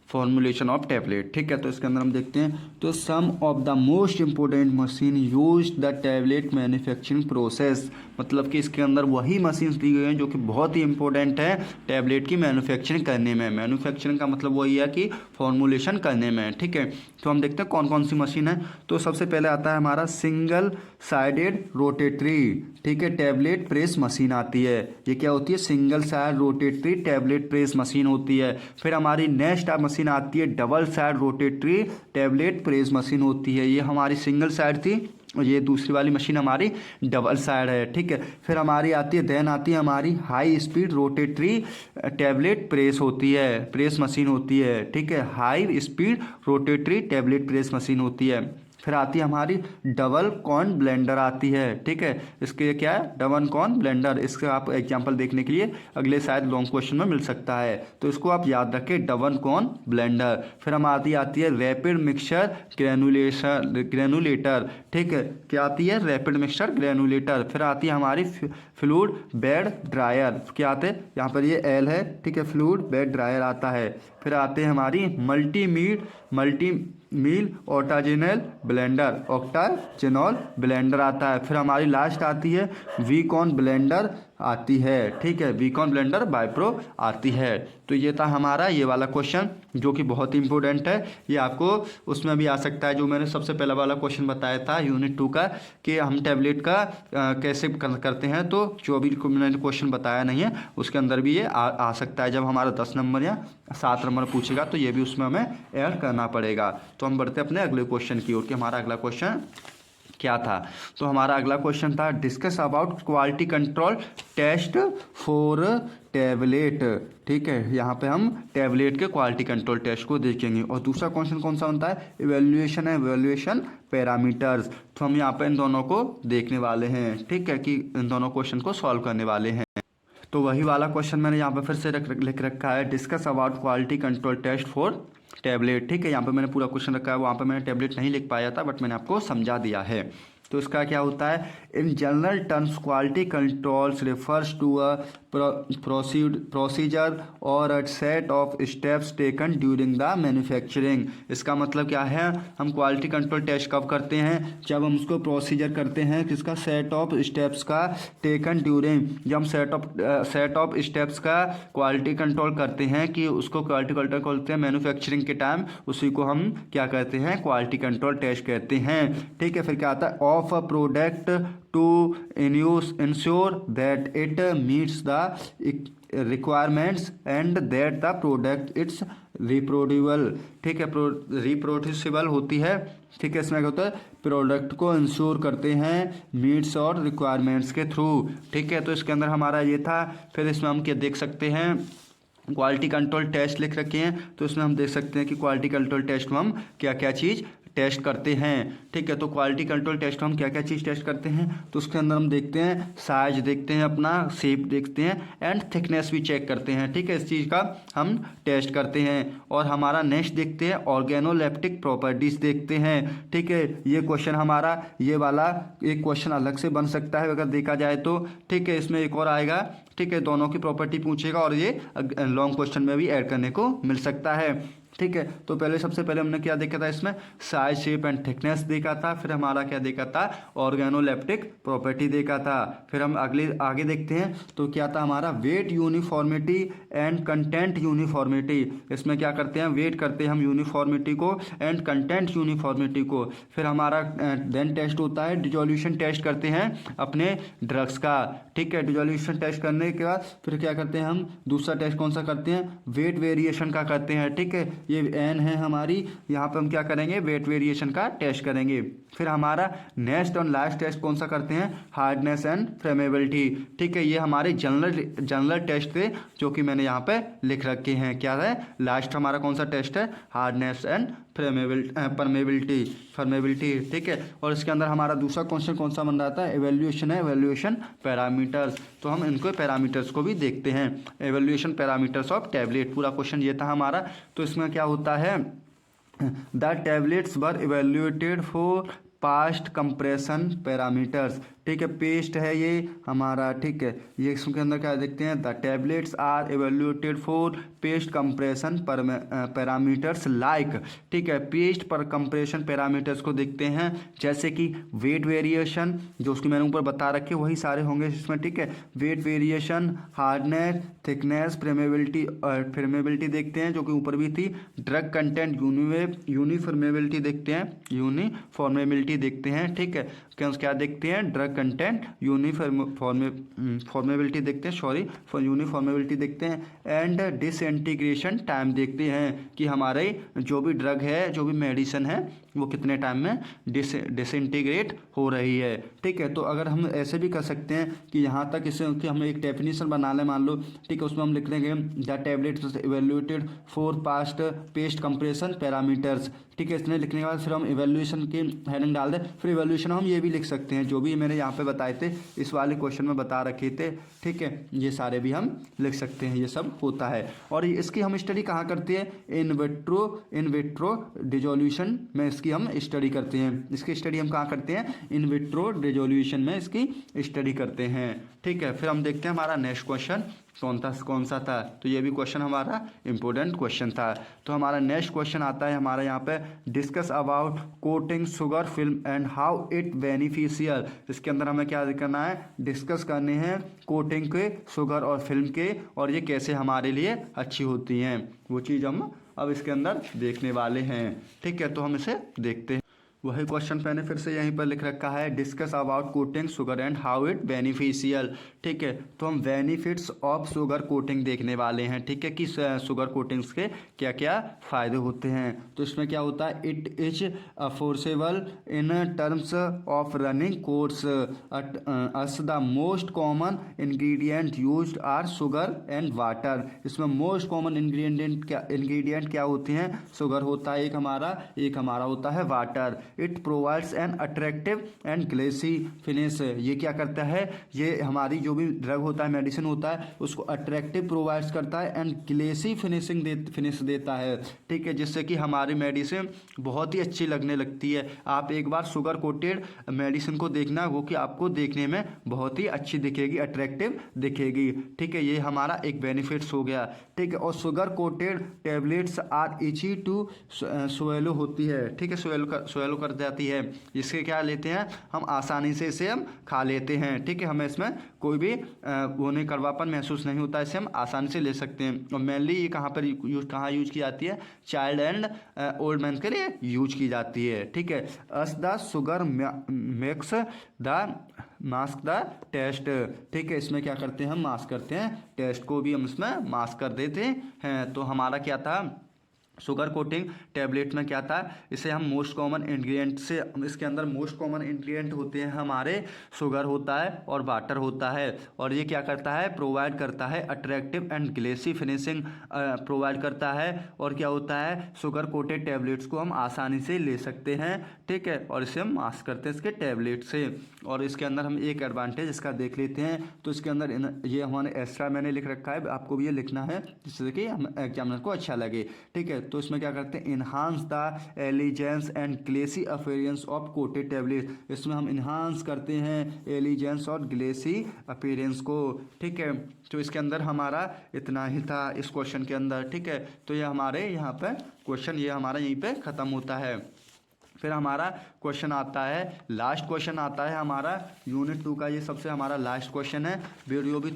formulation of tablet. ठीक है, तो इसके अंदर हम देखते हैं, तो some of the most important machine use the tablet manufacturing process. मतलब कि इसके अंदर वही मशीन्स दी गई हैं जो कि बहुत ही इंपॉर्टेंट है टैबलेट की मैन्युफैक्चरिंग करने में। मैन्युफैक्चरिंग का मतलब वही है कि फॉर्मुलेशन करने में। ठीक है, तो हम देखते हैं कौन कौन सी मशीन है। तो सबसे पहले आता है हमारा सिंगल साइडेड रोटेटरी, ठीक है, टैबलेट प्रेस मशीन आती है। ये क्या होती है? Single side rotatory tablet press machine होती है। फिर हमारी नेक्स्ट मशीन आती है double side rotatory tablet press machine होती है। ये हमारी सिंगल साइड थी और ये दूसरी वाली मशीन हमारी डबल साइड है। ठीक है, फिर हमारी आती है हमारी high speed rotatory tablet press होती है, प्रेस मशीन होती है। ठीक है, high speed rotatory tablet press machine होती है। फिर आती है हमारी डबल कॉर्न ब्लेंडर आती है। ठीक है, इसके क्या है? Double corn blender. इसका आप एग्जांपल देखने के लिए अगले शायद लॉन्ग क्वेश्चन में मिल सकता है, तो इसको आप याद रखें, डबल कॉर्न ब्लेंडर। फिर हम आती है रैपिड मिक्सचर ग्रेनुलेटर। ठीक है, क्या आती है? Rapid mixture granulator. फिर आती है हमारी फ्लूइड बेड ड्रायर। क्या आते हैं? यहाँ पर ये एल है। ठीक है, फ्लूइड बेड ड्रायर आता है। फिर आते हैं हमारी मल्टी मील ऑक्टाजेनल ब्लेंडर आता है। फिर हमारी लास्ट आती है वीकॉन ब्लेंडर आती है। ठीक है, वीकॉन ब्लेंडर बाइप्रो आती है। तो ये था हमारा ये वाला क्वेश्चन जो कि बहुत ही इंपॉर्टेंट है। ये आपको उसमें भी आ सकता है जो मैंने सबसे पहला वाला क्वेश्चन बताया था यूनिट 2 का, कि हम टैबलेट का कैसे करते हैं। तो जो भी मैंने क्वेश्चन बताया नहीं है उसके अंदर भी ये आ सकता है। जब हमारा 10 नंबर या 7 नंबर पूछेगा तो ये भी उसमें हमें ऐड करना पड़ेगा। तो हम बढ़ते अपने अगले क्वेश्चन की ओर कि हमारा अगला क्वेश्चन क्या था। तो हमारा अगला क्वेश्चन था discuss about quality control test for tablet. ठीक है, यहाँ पे हम टैबलेट के क्वालिटी कंट्रोल टेस्ट को देखेंगे। और दूसरा क्वेश्चन कौन सा होता है? Evaluation parameters. तो हम यहाँ पे इन दोनों को देखने वाले हैं। ठीक है, कि इन दोनों क्वेश्चन को सॉल्व करने वाले हैं। तो वही वाला क्वेश्चन मैंने यहाँ पे फिर से लिख रखा है, discuss about quality control test for tablet. ठीक है, यहाँ पे मैंने पूरा क्वेश्चन रखा है, वहाँ पे मैंने टैबलेट नहीं लिख पाया था बट मैंने आपको समझा दिया है। तो इसका क्या होता है? In general terms quality controls refers to a procedure और a set of steps taken during the manufacturing. इसका मतलब क्या है? हम क्वालिटी कंट्रोल टेस्ट कब करते हैं? जब हम उसको प्रोसीजर करते हैं किसका? सेट ऑफ स्टेप्स का टेकन ड्यूरिंग। जब हम सेट ऑफ स्टेप्स का क्वालिटी कंट्रोल करते हैं कि उसको क्वालिटी कंट्रोल करते हैं मैन्युफैक्चरिंग के टाइम, उसी को हम क्या कहते हैं? क्वालिटी कंट्रोल टेस्ट कहते हैं। ठीक है, फिर क्या आता है? Of a product to ensure that it meets the requirements and that the product it's reproducible। ठीक है, रिप्रोड्यूसिबल होती है। ठीक है, इसमें क्या होता है? प्रोडक्ट को इंश्योर करते हैं मीट्स और रिक्वायरमेंट्स के थ्रू। ठीक है, तो इसके अंदर हमारा ये था। फिर इसमें हम क्या देख सकते हैं? क्वालिटी कंट्रोल टेस्ट लिख रखे हैं, तो इसमें हम देख सकते हैं कि क्वालिटी कंट्रोल टेस्ट में हम क्या क्या चीज़ टेस्ट करते हैं। ठीक है, तो क्वालिटी कंट्रोल टेस्ट में हम क्या क्या चीज़ टेस्ट करते हैं? तो उसके अंदर हम देखते हैं साइज देखते हैं, अपना शेप देखते हैं एंड थिकनेस भी चेक करते हैं। ठीक है, इस चीज़ का हम टेस्ट करते हैं। और हमारा नेक्स्ट देखते हैं ऑर्गेनोलेप्टिक प्रॉपर्टीज़ देखते हैं। ठीक है, ये क्वेश्चन हमारा ये वाला एक क्वेश्चन अलग से बन सकता है अगर देखा जाए तो। ठीक है, इसमें एक और आएगा। ठीक है, दोनों की प्रॉपर्टी पूछेगा और ये लॉन्ग क्वेश्चन में भी ऐड करने को मिल सकता है। ठीक है, तो सबसे पहले हमने क्या देखा था? इसमें साइज शेप एंड थिकनेस देखा था। फिर हमारा क्या देखा था? ऑर्गेनोलेप्टिक प्रॉपर्टी देखा था। फिर हम आगे देखते हैं तो क्या था हमारा? Weight uniformity and content uniformity. इसमें क्या करते हैं? वेट करते हैं हम यूनिफॉर्मिटी को एंड कंटेंट यूनिफॉर्मिटी को। फिर हमारा देन टेस्ट होता है डिसोल्यूशन टेस्ट करते हैं अपने ड्रग्स का। ठीक है, डिसोल्यूशन टेस्ट करने के बाद फिर क्या करते हैं हम? दूसरा टेस्ट कौन सा करते हैं? वेट वेरिएशन का करते हैं। ठीक है, ये एन है हमारी, यहाँ पे हम क्या करेंगे, वेट वेरिएशन का टेस्ट करेंगे। फिर हमारा नेक्स्ट और लास्ट टेस्ट कौन सा करते हैं, हार्डनेस एंड फ्लेमेबिलिटी। ठीक है, ये हमारे जनरल टेस्ट थे जो कि मैंने यहाँ पे लिख रखे हैं। क्या है, लास्ट हमारा कौन सा टेस्ट है, हार्डनेस एंड परमेबिलिटी। ठीक है, और इसके अंदर हमारा दूसरा क्वेश्चन कौन सा बन रहा था, एवेल्यूएशन है, एवेल्यूएशन पैरामीटर्स। तो हम इनको पैरामीटर्स को भी देखते हैं, एवेल्यूएशन पैरामीटर्स ऑफ टैबलेट, पूरा क्वेश्चन ये था हमारा। तो इसमें क्या होता है, the tablets were evaluated for past compression parameters. ठीक है, पेस्ट है ये हमारा। ठीक है, ये इसके अंदर क्या देखते हैं, the tablets are evaluated for paste compression parameters like. ठीक है, पेस्ट पर कंप्रेशन पैरामीटर्स को देखते हैं, जैसे कि वेट वेरिएशन, जो उसकी मैंने ऊपर बता रखे वही सारे होंगे इसमें। ठीक है, weight variation, hardness, thickness, flammability देखते हैं जो कि ऊपर भी थी, ड्रग कंटेंट, यूनिफॉर्मेबिलिटी देखते हैं, यूनिफॉर्मेबिलिटी देखते हैं। ठीक है, क्या देखते हैं, ड्रग कंटेंट, यूनिफॉर्मेबिलिटी देखते हैं, यूनिफॉर्मेबिलिटी देखते हैं, एंड डिसइंटीग्रेशन टाइम देखते हैं कि हमारे जो भी ड्रग है, जो भी मेडिसिन है, वो कितने टाइम में डिसइंटीग्रेट हो रही है। ठीक है, तो अगर हम ऐसे भी कर सकते हैं कि यहाँ तक इसे कि हम एक डेफिनेशन बना लें, मान लो। ठीक है, उसमें हम लिख लेंगे the tablet evaluated for past paste compression parameters. ठीक है, इसमें लिखने के बाद फिर हम इवेल्यूएशन की हेडिंग डाल दें। फिर इवेल्यूएशन हम ये भी लिख सकते हैं, जो भी मैंने यहाँ पे बताए थे, इस वाले क्वेश्चन में बता रखे थे। ठीक है, ये सारे भी हम लिख सकते हैं, ये सब होता है। और इसकी हम स्टडी कहाँ करते हैं, इन विट्रो डिसोल्यूशन में इसकी हम स्टडी करते हैं। इसकी स्टडी हम कहाँ करते हैं, इन विट्रो डिसोल्यूशन में इसकी स्टडी करते हैं। ठीक है, फिर हम देखते हैं हमारा नेक्स्ट क्वेश्चन कौन सा था। तो ये भी क्वेश्चन हमारा इंपॉर्टेंट क्वेश्चन था। तो हमारा नेक्स्ट क्वेश्चन आता है हमारा यहाँ पे, discuss about coating sugar film and how it beneficial. इसके अंदर हमें क्या करना है, डिस्कस करने हैं कोटिंग के शुगर और फिल्म के, और ये कैसे हमारे लिए अच्छी होती हैं, वो चीज़ हम अब इसके अंदर देखने वाले हैं। ठीक है, तो हम इसे देखते हैं। वही क्वेश्चन मैंने फिर से यहीं पर लिख रखा है, discuss about coating sugar and how it beneficial. ठीक है, तो हम बेनिफिट्स ऑफ शुगर कोटिंग देखने वाले हैं। ठीक है, कि शुगर कोटिंग्स के क्या क्या फ़ायदे होते हैं। तो इसमें क्या होता है, it is affordable in terms of running course as the most common ingredient used are sugar and water. इसमें मोस्ट कॉमन इंग्रेडिएंट क्या होते हैं, शुगर होता है एक हमारा होता है water. It provides an attractive and Gleycy finish. ये क्या करता है, ये हमारी जो भी ड्रग होता है, मेडिसिन होता है, उसको अट्रैक्टिव प्रोवाइड्स करता है एंड ग्लेसी फिनिश देता है। ठीक है, जिससे कि हमारी मेडिसिन बहुत ही अच्छी लगने लगती है। आप एक बार शुगर कोटेड मेडिसिन को देखना, वो कि आपको देखने में बहुत ही अच्छी दिखेगी, अट्रैक्टिव दिखेगी। ठीक है, ये हमारा एक बेनिफिट्स हो गया। ठीक है, और sugar coated tablets are easy to swallow होती है। ठीक है, स्वेलो कर जाती है, जिसके क्या लेते हैं हम, आसानी से इसे हम खा लेते हैं। ठीक है, हमें इसमें कोई भी वो नहीं, कड़वापन महसूस नहीं होता, इसे हम आसानी से ले सकते हैं। और मेनली ये कहाँ यूज की जाती है, चाइल्ड एंड ओल्ड मैन के लिए यूज की जाती है। ठीक है, as the sugar makes the mask the taste. ठीक है, इसमें क्या करते हैं हम, मास्क करते हैं, टेस्ट को भी हम इसमें मास्क कर देते हैं। तो हमारा क्या था, शुगर कोटिंग टैबलेट में क्या था, इसे हम मोस्ट कॉमन इंग्रेडिएंट से, इसके अंदर मोस्ट कॉमन इंग्रेडिएंट होते हैं हमारे, शुगर होता है और वाटर होता है। और ये क्या करता है, प्रोवाइड करता है attractive and Gleycy finishing provide करता है। और क्या होता है, शुगर कोटेड टैबलेट्स को हम आसानी से ले सकते हैं। ठीक है, और इसे हम मास्क करते हैं इसके टैबलेट से। और इसके अंदर हम एक एडवांटेज इसका देख लेते हैं। तो इसके अंदर ये हमारे एक्स्ट्रा मैंने लिख रखा है, आपको भी ये लिखना है जिससे कि हम एग्जामिनर को अच्छा लगे। ठीक है, तो इसमें क्या करते हैं, enhance the allegiance and Gleycy appearance of coated tablet. इसमें हम इन्हांस करते हैं एलिजेंस और ग्लेसी अपीयरेंस को। ठीक है, तो इसके अंदर हमारा इतना ही था इस क्वेश्चन के अंदर। ठीक है, तो ये हमारे यहाँ पे क्वेश्चन ये हमारा यहीं पे ख़त्म होता है। फिर हमारा क्वेश्चन आता है, लास्ट क्वेश्चन आता है हमारा यूनिट 2 का। ये सबसे हमारा लास्ट क्वेश्चन है। वीडियो भी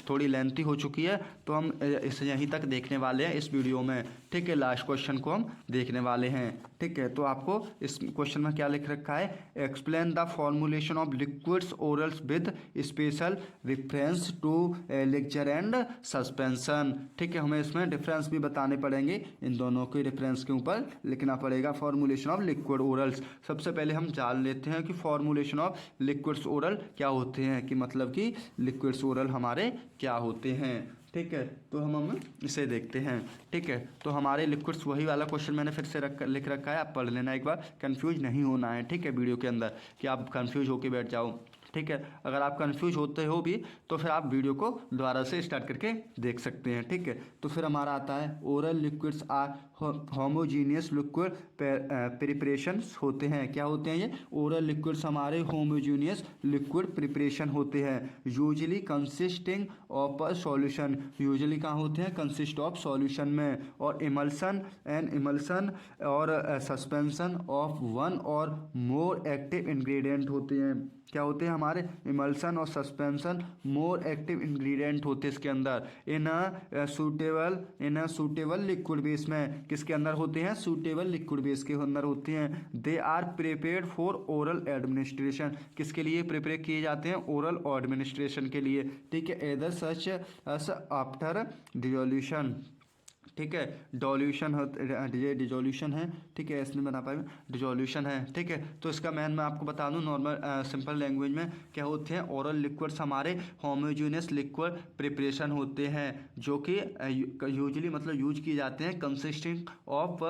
थोड़ी लेंथी हो चुकी है, तो हम इसे यहीं तक देखने वाले हैं इस वीडियो में, ठीक है। लास्ट क्वेश्चन को हम देखने वाले हैं, ठीक है। तो आपको इस क्वेश्चन में क्या लिख रखा है, explain the formulation of liquids orals with special reference to elixir and suspension, ठीक है। हमें इसमें डिफरेंस भी बताने पड़ेंगे, इन दोनों के डिफरेंस के ऊपर लिखना पड़ेगा। फॉर्मुलेशन ऑफ लिक्विड ओरल्स, सबसे पहले हम जान लेते हैं कि फॉर्मुलेशन ऑफ लिक्विड्स ओरल क्या होते हैं, कि मतलब कि लिक्विड्स ओरल हमारे क्या होते हैं, ठीक है। तो हम इसे देखते हैं, ठीक है। तो हमारे लिक्विड्स, वही वाला क्वेश्चन मैंने फिर से लिख रखा है, आप पढ़ लेना एक बार, कंफ्यूज नहीं होना है, ठीक है, वीडियो के अंदर कि आप कंफ्यूज होके बैठ जाओ, ठीक है। अगर आप कंफ्यूज होते हो भी तो फिर आप वीडियो को दोबारा से स्टार्ट करके देख सकते हैं, ठीक है। तो फिर हमारा आता है oral liquids are homogeneous liquid preparations होते हैं। क्या होते हैं ये ओरल लिक्विड्स, हमारे होमोजीनियस लिक्विड प्रिपरेशन होते हैं, usually consisting of a solution, usually कहाँ होते हैं, कंसिस्ट ऑफ सॉल्यूशन में, और इमल्सन और सस्पेंशन ऑफ वन और मोर एक्टिव इंग्रेडिएंट होते हैं। क्या होते हैं हमारे इमल्सन और सस्पेंशन मोर एक्टिव इंग्रेडिएंट होते हैं इसके अंदर, इन सूटेबल लिक्विड बेस में, किसके अंदर होते हैं, सूटेबल लिक्विड बेस के अंदर होते हैं। They are prepared for oral administration, किसके लिए प्रिपेयर किए जाते हैं, ओरल एडमिनिस्ट्रेशन के लिए, ठीक है। Either such as after dissolution, ठीक है, डोल्यूशन ये डिजोल्यूशन है, ठीक है, इसमें बना पाए डिजोल्यूशन है, ठीक है। तो इसका मैं आपको बता दूं नॉर्मल सिंपल लैंग्वेज में क्या होते हैं, ओरल लिक्विड्स हमारे होमोजेनियस लिक्विड प्रिपरेशन होते हैं, जो कि यूजुअली मतलब यूज किए जाते हैं कंसिस्टिंग ऑफ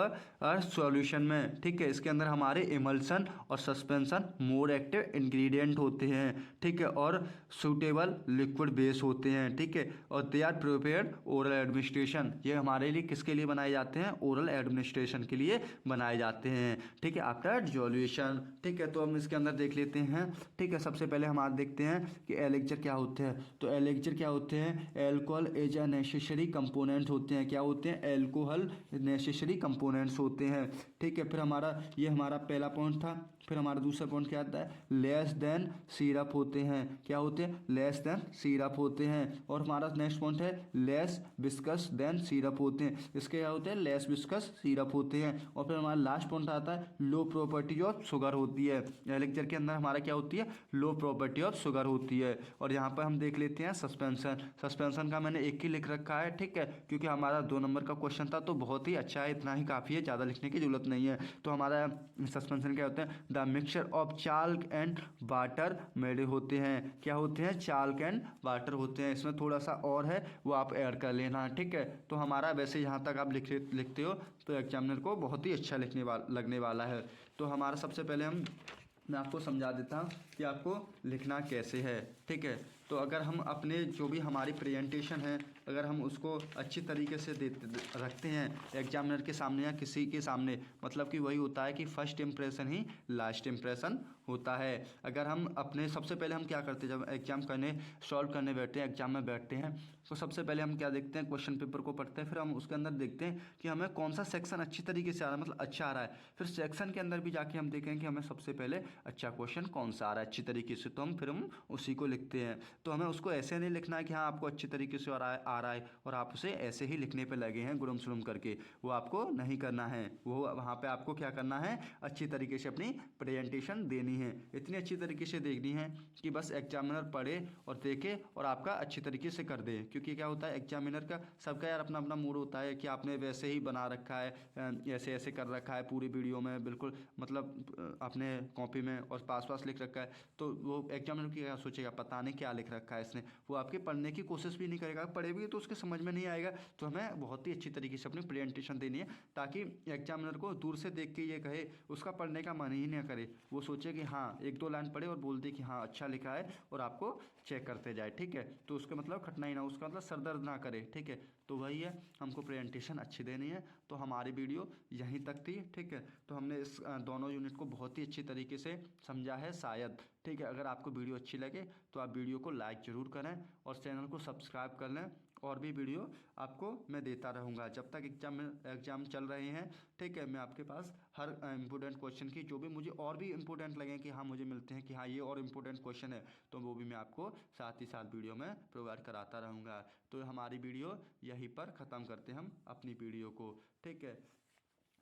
सॉल्यूशन में, ठीक है। इसके अंदर हमारे इमल्सन और सस्पेंशन मोर एक्टिव इंग्रेडिएंट होते हैं, ठीक है, और सूटेबल लिक्विड बेस होते हैं, ठीक है, और they are prepared oral administration, ये हमारे लिए किसके लिए बनाए जाते हैं, ओरल एडमिनिस्ट्रेशन के लिए बनाए जाते हैं, ठीक है, आफ्टर डिसोल्यूशन, ठीक है। तो हम इसके अंदर देख लेते हैं, ठीक है। सबसे पहले हम आज देखते हैं कि एलिक्जर क्या होते हैं। तो एलिक्जर क्या होते हैं, alcohol as a necessary component होते हैं। क्या होते हैं, एल्कोहल नेसेसरी कंपोनेंट्स होते हैं, ठीक है। फिर ये हमारा पहला पॉइंट था। फिर हमारा दूसरा पॉइंट क्या आता है, लेस देन सिरप होते हैं। क्या होते हैं, लेस देन सिरप होते हैं। और हमारा नेक्स्ट पॉइंट है लेस विस्कस देन सिरप होते हैं। इसके क्या होते हैं, लेस विस्कस सिरप होते हैं। और फिर हमारा लास्ट पॉइंट आता है लो प्रॉपर्टी ऑफ शुगर होती है। एलिक्जर के अंदर हमारा क्या होती है, लो प्रॉपर्टी ऑफ शुगर होती है। और यहाँ पर हम देख लेते हैं सस्पेंशन का मैंने एक ही लिख रखा है, ठीक है, क्योंकि हमारा 2 नंबर का क्वेश्चन था, तो बहुत ही अच्छा है, इतना ही काफ़ी है, ज़्यादा लिखने की जरूरत नहीं है। तो हमारा सस्पेंशन क्या होते हैं, the mixture of chalk and water made होते हैं। क्या होते हैं, चाल्क एंड वाटर होते हैं। इसमें थोड़ा सा और है, वो आप ऐड कर लेना, ठीक है। तो हमारा वैसे यहाँ तक आप लिखते हो तो एग्जामिनर को बहुत ही अच्छा लगने वाला है। तो हमारा सबसे पहले मैं आपको समझा देता हूँ कि आपको लिखना कैसे है, ठीक है। तो अगर हम अपने जो भी हमारी प्रेजेंटेशन है, अगर हम उसको अच्छी तरीके से रखते हैं एग्जामिनर के सामने या किसी के सामने, मतलब कि वही होता है कि फर्स्ट इम्प्रेशन ही लास्ट इम्प्रेशन होता है। अगर हम अपने सबसे पहले हम क्या करते हैं, जब एग्जाम सॉल्व करने बैठते हैं, एग्जाम में बैठते हैं, तो सबसे पहले हम क्या देखते हैं, क्वेश्चन पेपर को पढ़ते हैं। फिर हम उसके अंदर देखते हैं कि हमें कौन सा सेक्शन अच्छी तरीके से आ रहा है, मतलब अच्छा आ रहा है। फिर सेक्शन के अंदर भी जाके हम देखें कि हमें सबसे पहले अच्छा क्वेश्चन कौन सा आ रहा है अच्छी तरीके से, तो हम उसी को लिखते हैं। तो हमें उसको ऐसे नहीं लिखना है कि हाँ आपको अच्छी तरीके से आ रहा है और आप उसे ऐसे ही लिखने पे लगे हैं गुड़म सुड़म करके, वो आपको नहीं करना है। वो वहाँ पे आपको क्या करना है, अच्छी तरीके से अपनी प्रेजेंटेशन देनी है, इतनी अच्छी तरीके से देखनी है कि बस एग्जामिनर पढ़े और देखे और आपका अच्छी तरीके से कर दे। क्योंकि क्या होता है, एग्जामिनर का सबका यार अपना अपना मूड होता है कि आपने वैसे ही बना रखा है, ऐसे ऐसे कर रखा है पूरी वीडियो में, बिल्कुल मतलब अपने कॉपी में और पास लिख रखा है, तो वो एग्जामिनर की क्या सोचेगा, पता नहीं क्या लिख रखा है इसने, वो आपके पढ़ने की कोशिश भी नहीं करेगा, पढ़े भी तो उसके समझ में नहीं आएगा। तो हमें बहुत ही अच्छी तरीके से अपनी प्रेजेंटेशन देनी है, ताकि एग्जामिनर को दूर से देख के ये कहे, उसका पढ़ने का मन ही नहीं करे, वो सोचे कि हाँ 1-2 लाइन पढ़े और बोल दे कि हाँ अच्छा लिखा है और आपको चेक करते जाए, ठीक है। तो उसका मतलब कठिनाई ना, उसका मतलब सर दर्द ना करे, ठीक है। तो वही है, हमको प्रेजेंटेशन अच्छी देनी है। तो हमारी वीडियो यहीं तक थी, ठीक है। तो हमने इस दोनों यूनिट को बहुत ही अच्छी तरीके से समझा है शायद, ठीक है। अगर आपको वीडियो अच्छी लगे तो आप वीडियो को लाइक ज़रूर करें और चैनल को सब्सक्राइब कर लें और भी वीडियो आपको मैं देता रहूँगा जब तक एग्ज़ाम चल रहे हैं। ठीक है, मैं आपके पास हर इम्पोर्टेंट क्वेश्चन की जो भी मुझे और भी इम्पोर्टेंट लगे कि हाँ मुझे मिलते हैं कि हाँ ये और इम्पोर्टेंट क्वेश्चन है, तो वो भी मैं आपको साथ ही साथ वीडियो में प्रोवाइड कराता रहूँगा। तो हमारी वीडियो यहीं पर ख़त्म करते हैं हम अपनी वीडियो को। ठीक है,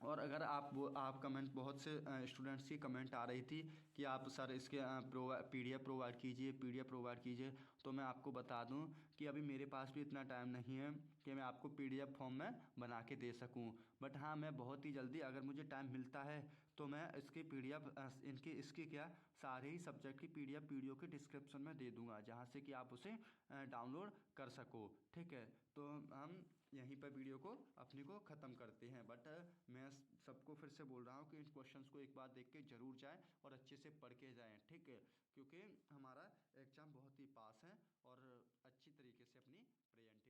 और अगर आप कमेंट, बहुत से स्टूडेंट्स की कमेंट आ रही थी कि आप सर इसके पीडीएफ प्रोवाइड कीजिए, पीडीएफ प्रोवाइड कीजिए। तो मैं आपको बता दूं कि अभी मेरे पास भी इतना टाइम नहीं है कि मैं आपको पीडीएफ फॉर्म में बना के दे सकूं। बट हाँ, मैं बहुत ही जल्दी अगर मुझे टाइम मिलता है तो मैं इसकी पीडीएफ इसकी क्या सारे ही सब्जेक्ट की पीडीएफ वीडियो के डिस्क्रिप्शन में दे दूंगा, जहाँ से कि आप उसे डाउनलोड कर सको। ठीक है, तो हम यहीं पर वीडियो को अपने को ख़त्म करते हैं। बट मैं सबको फिर से बोल रहा हूँ कि इन क्वेश्चंस को एक बार देख के ज़रूर जाएं और अच्छे से पढ़ के जाएं। ठीक है, क्योंकि हमारा एग्ज़ाम बहुत ही पास है और अच्छी तरीके से अपनी प्रेजेंटेशन